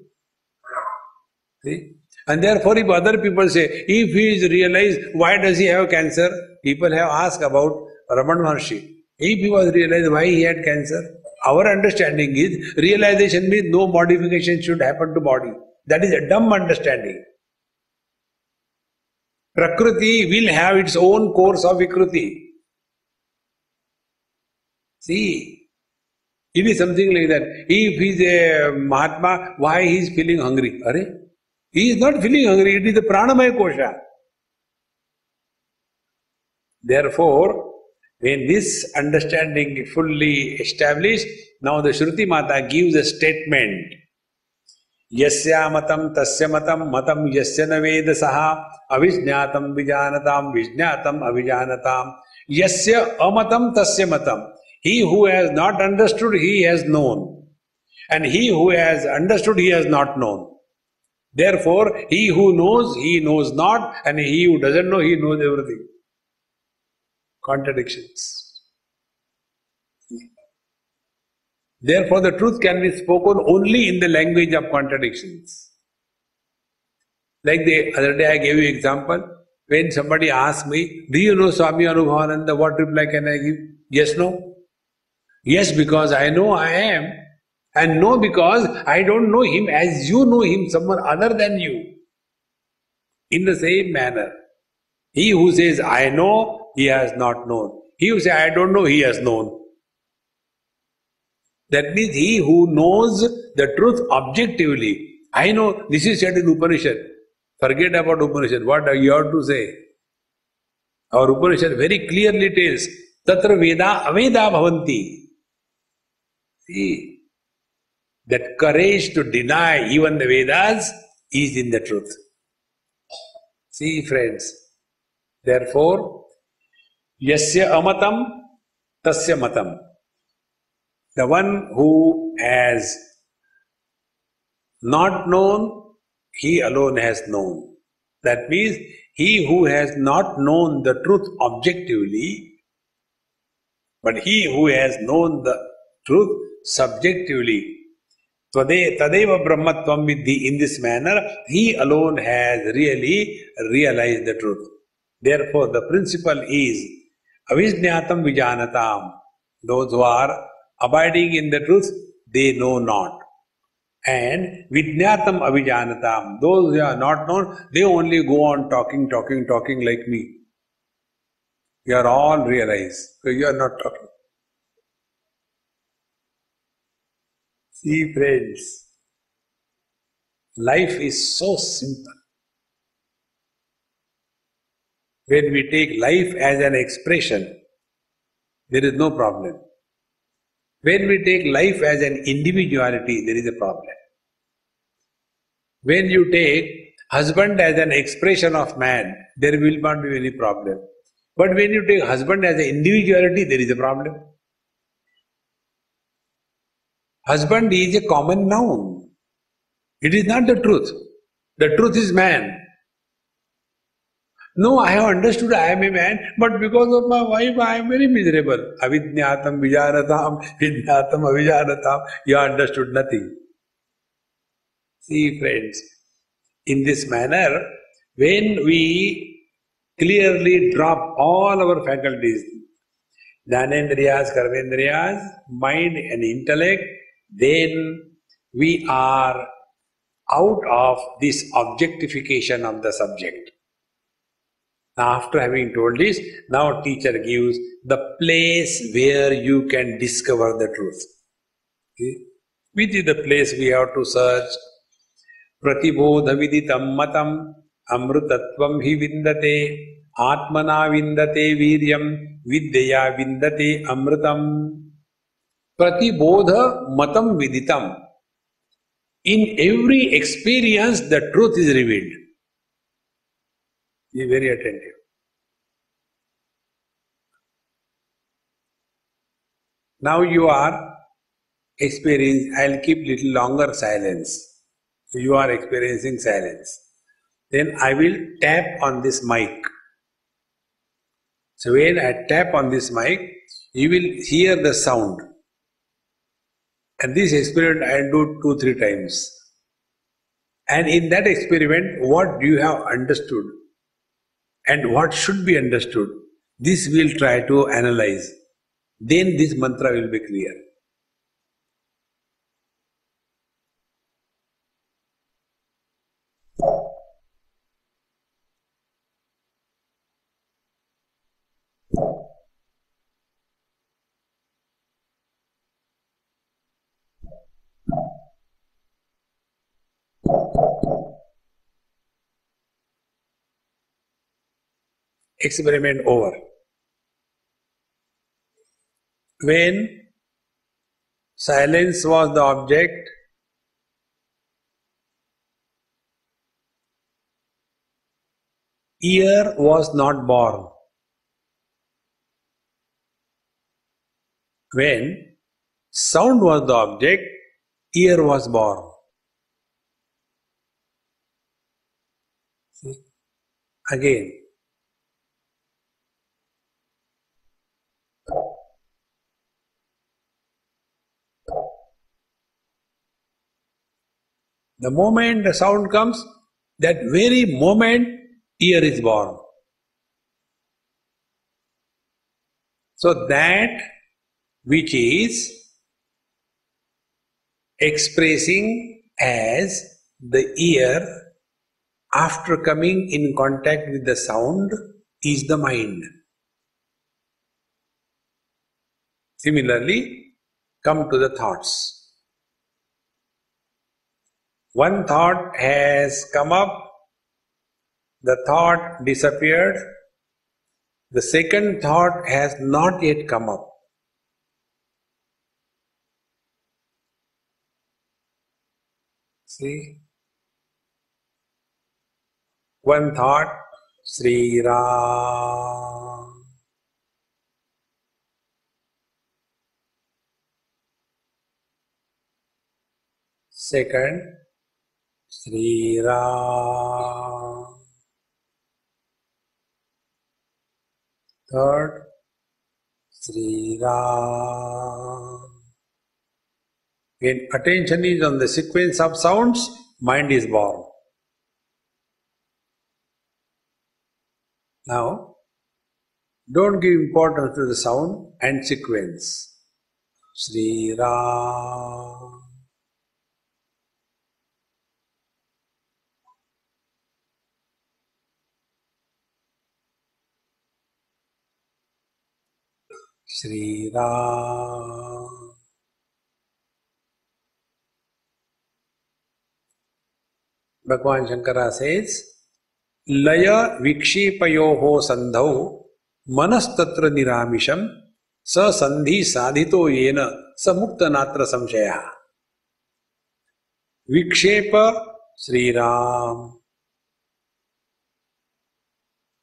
See? And therefore if other people say, if he is realized, why does he have cancer? People have asked about Ramana Maharshi. If he was realized, why he had cancer? Our understanding is, realization means no modification should happen to body. That is a dumb understanding. Prakriti will have its own course of Vikruti. See, it is something like that. If he is a Mahatma, why he is feeling hungry? Are? He is not feeling hungry, it is the Pranamaya Kosha. Therefore, when this understanding is fully established, now the Shruti Mata gives a statement. Yasya matam tasya matam matam yasya na vedasaha avijñātam vijānatam vijñātam avijānatam yasya amatam tasya matam. He who has not understood, he has known. And he who has understood, he has not known. Therefore, he who knows, he knows not, and he who doesn't know, he knows everything. Contradictions. Therefore, the truth can be spoken only in the language of contradictions. Like the other day I gave you an example. When somebody asked me, do you know Swami Anubhavananda? What reply can I give? Yes, no? Yes, because I know I am. And no, because I don't know him as you know him, someone other than you. In the same manner, he who says, I know, he has not known. He who says, I don't know, he has known. That means he who knows the truth objectively. I know, this is said in Upanishad. Forget about Upanishad. What you have to say? Our Upanishad very clearly tells, Tatra Veda Aveda Bhavanti. See, that courage to deny even the Vedas is in the truth. See, friends, therefore, yasya amatam tasya matam. The one who has not known, he alone has known. That means, he who has not known the truth objectively, but he who has known the truth subjectively, Tadeva Brahmatvam Vidhi, in this manner, he alone has really realized the truth. Therefore, the principle is Avijñātam Vijānatam. Those who are abiding in the truth, they know not. And Vijnatam Avijanatam. Those who are not known, they only go on talking like me. You are all realized. So you are not talking. See, friends, life is so simple. When we take life as an expression, there is no problem. When we take life as an individuality, there is a problem. When you take husband as an expression of man, there will not be any problem. But when you take husband as an individuality, there is a problem. Husband is a common noun. It is not the truth. The truth is man. No, I have understood I am a man, but because of my wife I am very miserable. Avidnyatam vijaratam, vidnyatam avijaratam. You understood nothing. See, friends, in this manner, when we clearly drop all our faculties, Jnanendriyas, Karmendriyas, mind and intellect, then we are out of this objectification of the subject. Now, after having told this, now teacher gives the place where you can discover the truth. Okay? Which is the place we have to search? Pratibodha viditam matam amrutatvam hi vindate atmana vindate viryam vidyaya vindate amrutam. Pratibodha matam viditam. In every experience, the truth is revealed. Be very attentive. Now you are experiencing, I'll keep little longer silence. So you are experiencing silence. Then I will tap on this mic. So when I tap on this mic, you will hear the sound. And this experiment I will do 2-3 times. And in that experiment, what you have understood and what should be understood, this we'll try to analyze. Then this mantra will be clear. Experiment over. When silence was the object, ear was not born. When sound was the object, ear was born. See? Again. The moment the sound comes, that very moment ear is born. So that which is expressing as the ear after coming in contact with the sound is the mind. Similarly, come to the thoughts. One thought has come up, the thought disappeared, the second thought has not yet come up. See? One thought, Sri Ram. Second, Sri Ram. Third, Sri Ram. When attention is on the sequence of sounds, mind is born. Now, don't give importance to the sound and sequence. Sri Ram. Sri Ram. Bhagavan Shankara says, Laya vikshepayoho sandhau manastatra niramisham sa sandhi sadhito yena sa mukta natra samshaya. Vikshepa Sri Ram.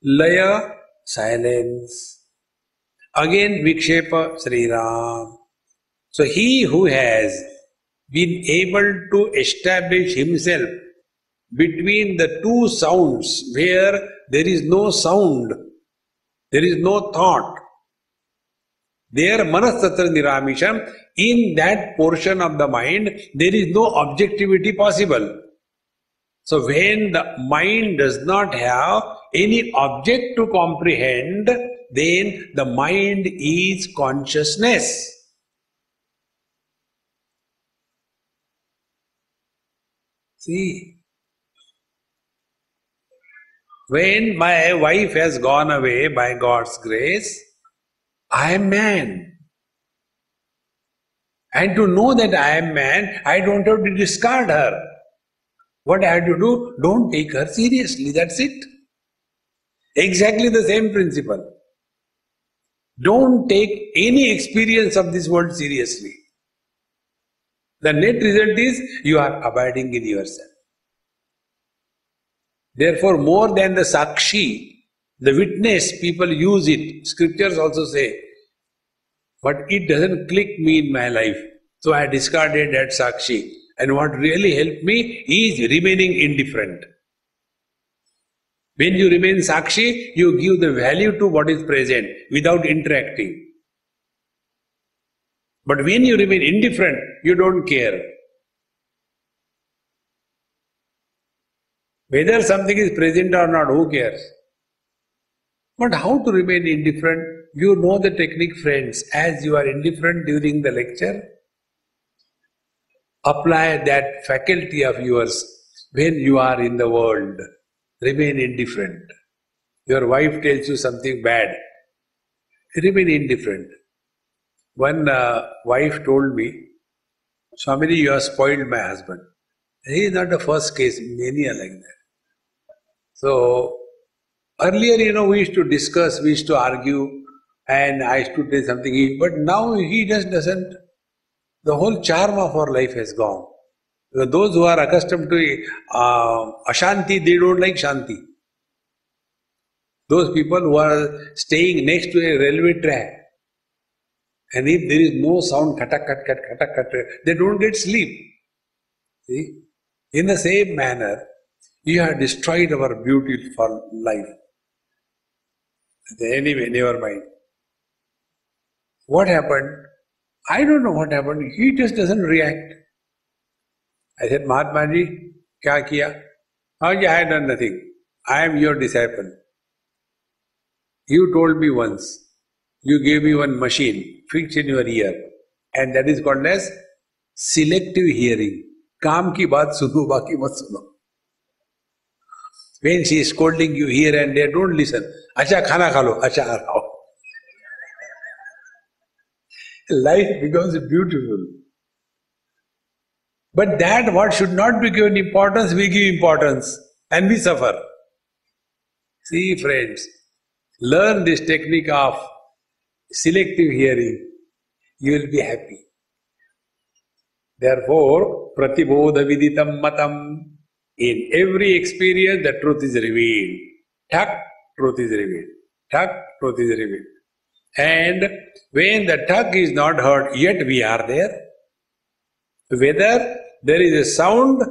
Laya silence. Again Vikshepa Sri Ram. So he who has been able to establish himself between the two sounds where there is no sound, there is no thought, there manastatra niramisham, in that portion of the mind there is no objectivity possible. So when the mind does not have any object to comprehend, then the mind is consciousness. See, when my wife has gone away by God's grace, I am man. And to know that I am man, I don't have to discard her. What I have to do? Don't take her seriously, that's it. Exactly the same principle. Don't take any experience of this world seriously. The net result is you are abiding in yourself. Therefore, more than the sakshi, the witness, people use it. Scriptures also say, but it doesn't click me in my life. So I discarded that sakshi. And what really helped me is remaining indifferent. When you remain sakshi, you give the value to what is present without interacting. But when you remain indifferent, you don't care. Whether something is present or not, who cares? But how to remain indifferent? You know the technique, friends. As you are indifferent during the lecture, apply that faculty of yours when you are in the world. Remain indifferent. Your wife tells you something bad. Remain indifferent. One wife told me, Swami, you have spoiled my husband. He is not the first case, many are like that. So, earlier, we used to discuss, we used to argue, and I used to tell something, but now he just doesn't. The whole charm of our life has gone. Those who are accustomed to ashanti, they don't like shanti. Those people who are staying next to a railway track, and if there is no sound, katak, kat, kat, katak, kat, they don't get sleep. See? In the same manner, you have destroyed our beautiful life. Anyway, never mind. What happened? I don't know what happened. He just doesn't react. I said, Mahatma ji, kya kiya? Oh, yeah, I have done nothing. I am your disciple. You told me once. You gave me one machine fixed in your ear. And that is called as selective hearing. Kaam ki baat suno, baki mat suno. When she is scolding you here and there, don't listen. Acha khana kha lo, acha aarao. Life becomes beautiful. But that what should not be given importance, we give importance and we suffer. See, friends, learn this technique of selective hearing. You will be happy. Therefore, pratibodha viditam matam. In every experience, the truth is revealed. Thak, truth is revealed. Thak, truth is revealed. And when the thak is not heard, yet we are there. Whether there is a sound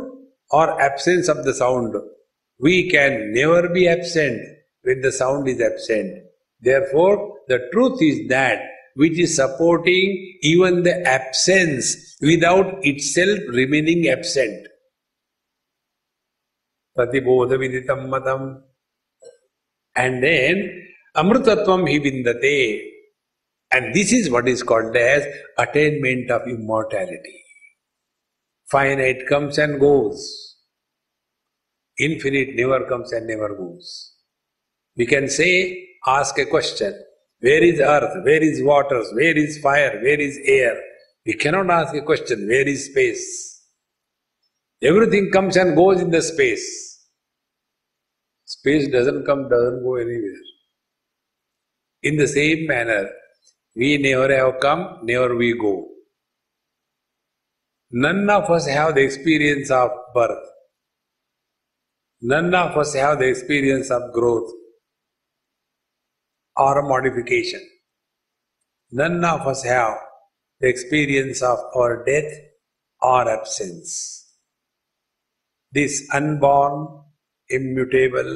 or absence of the sound, we can never be absent when the sound is absent. Therefore, the truth is that which is supporting even the absence without itself remaining absent. Pratibodha viditam matam. And then, amrutatvam hi vindate. And this is what is called as attainment of immortality. Finite comes and goes. Infinite never comes and never goes. We can say, ask a question. Where is earth? Where is waters? Where is fire? Where is air? We cannot ask a question, where is space? Everything comes and goes in the space. Space doesn't come, doesn't go anywhere. In the same manner, we never have come, never we go. None of us have the experience of birth. None of us have the experience of growth or modification. None of us have the experience of our death or absence. This unborn, immutable,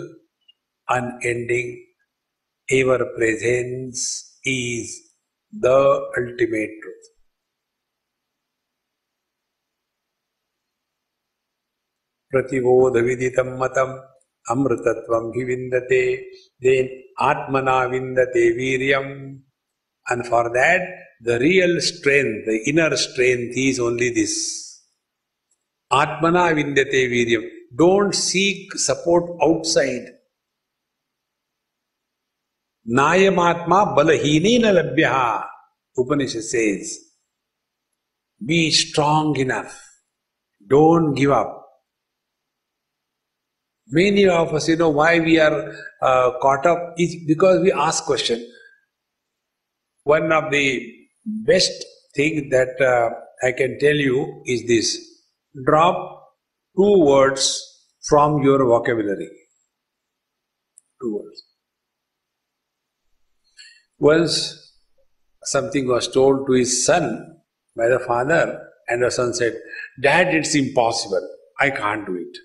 unending, ever-presence is the ultimate truth. Prativodha viditam matam amritatvam hi vindate, then atmana vindate viryam. And for that, the real strength, the inner strength is only this. Atmana vindate viryam. Don't seek support outside. Nayamatma balahinena labhyaha. Upanishad says, be strong enough. Don't give up. Many of us, why we are caught up is because we ask question. One of the best things that I can tell you is this. Drop 2 words from your vocabulary. 2 words. Once something was told to his son by the father, and the son said, "Dad, it's impossible. I can't do it."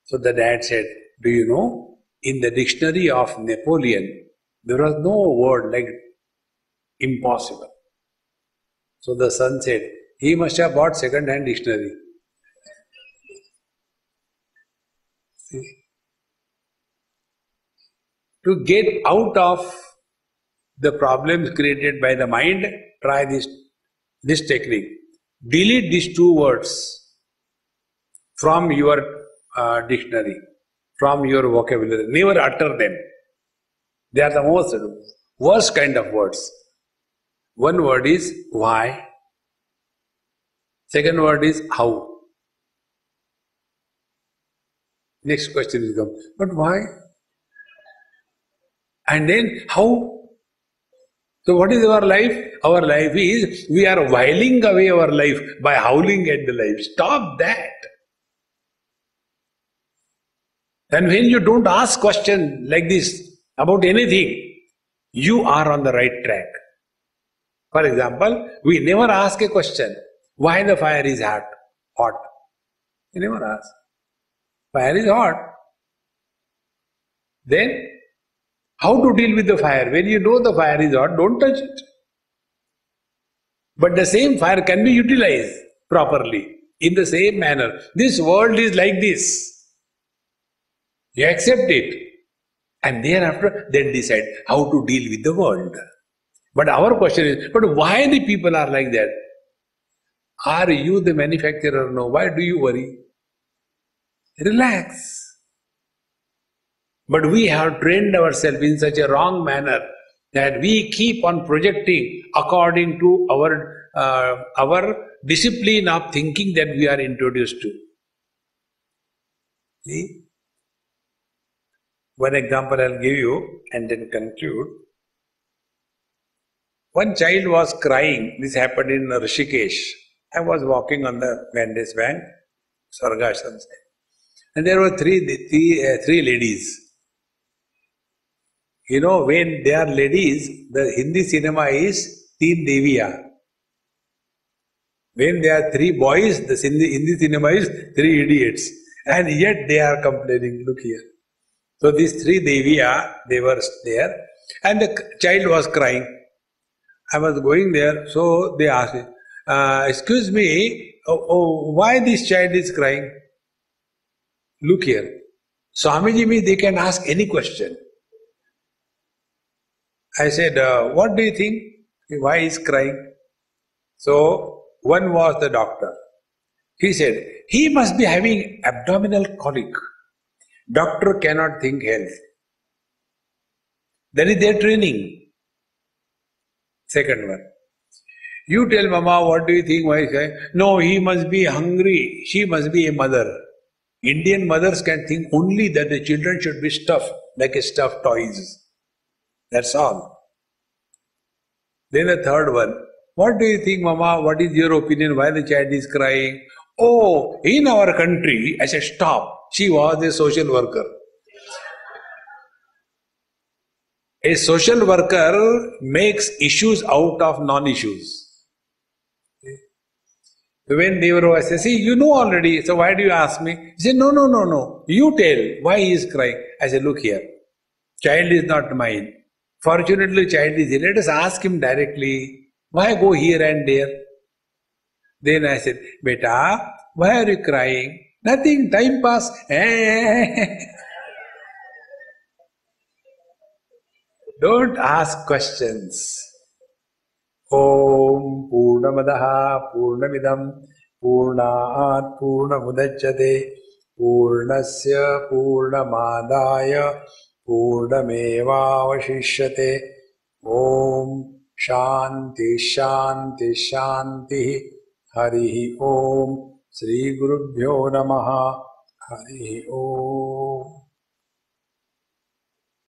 So the dad said, "Do you know, in the dictionary of Napoleon, there was no word like impossible." So the son said, he must have bought second-hand dictionary. See? To get out of the problems created by the mind, try this technique. Delete these 2 words from your dictionary, from your vocabulary. Never utter them. They are the most worst kind of words. One word is why. Second word is how. Next question will come, but why? And then how? So what is our life? Our life is, we are whiling away our life by howling at the life. Stop that. And when you don't ask questions like this about anything, you are on the right track. For example, we never ask a question, why the fire is hot? We never ask. Fire is hot. Then, how to deal with the fire? When you know the fire is hot, don't touch it. But the same fire can be utilized properly. In the same manner, this world is like this. You accept it. And thereafter, then decide how to deal with the world. But our question is, but why the people are like that? Are you the manufacturer? No. Why do you worry? Relax. But we have trained ourselves in such a wrong manner that we keep on projecting according to our discipline of thinking that we are introduced to. See? One example I'll give you and then conclude. One child was crying. This happened in Rishikesh. I was walking on the Ganges bank, Sargashram side. And there were three ladies. You know, when they are ladies, the Hindi cinema is Teen Deviya. When they are 3 boys, the Hindi cinema is 3 idiots. And yet they are complaining, look here. So these 3 Deviya, they were there. And the child was crying. I was going there, so they asked me, excuse me, why this child is crying? Look here. Swamiji means they can ask any question. I said, what do you think? Why he is crying? So, one was the doctor. He said, he must be having abdominal colic. Doctor cannot think health. That is their training. Second one. You tell Mama, what do you think? Why? No, he must be hungry. She must be a mother. Indian mothers can think only that the children should be stuffed like a stuffed toys. That's all. Then the third one. What do you think, Mama? What is your opinion? Why the child is crying? Oh, in our country, I said, stop. She was a social worker. A social worker makes issues out of non-issues. When they were saying, see, you know already, so why do you ask me? He said, no. You tell why he is crying. I said, look here, child is not mine. Fortunately, child is here. Let us ask him directly. Why go here and there? Then I said, Beta, why are you crying? Nothing, time pass. Don't ask questions. Om Purnamadaha Purnamidam Purnaat Purnamudachyate Purnasya Purnamadaya Purnamevavashishyate. Om Shanti Shanti Shanti. Harihi Om. Sri Gurubhyo Namaha. Harihi Om.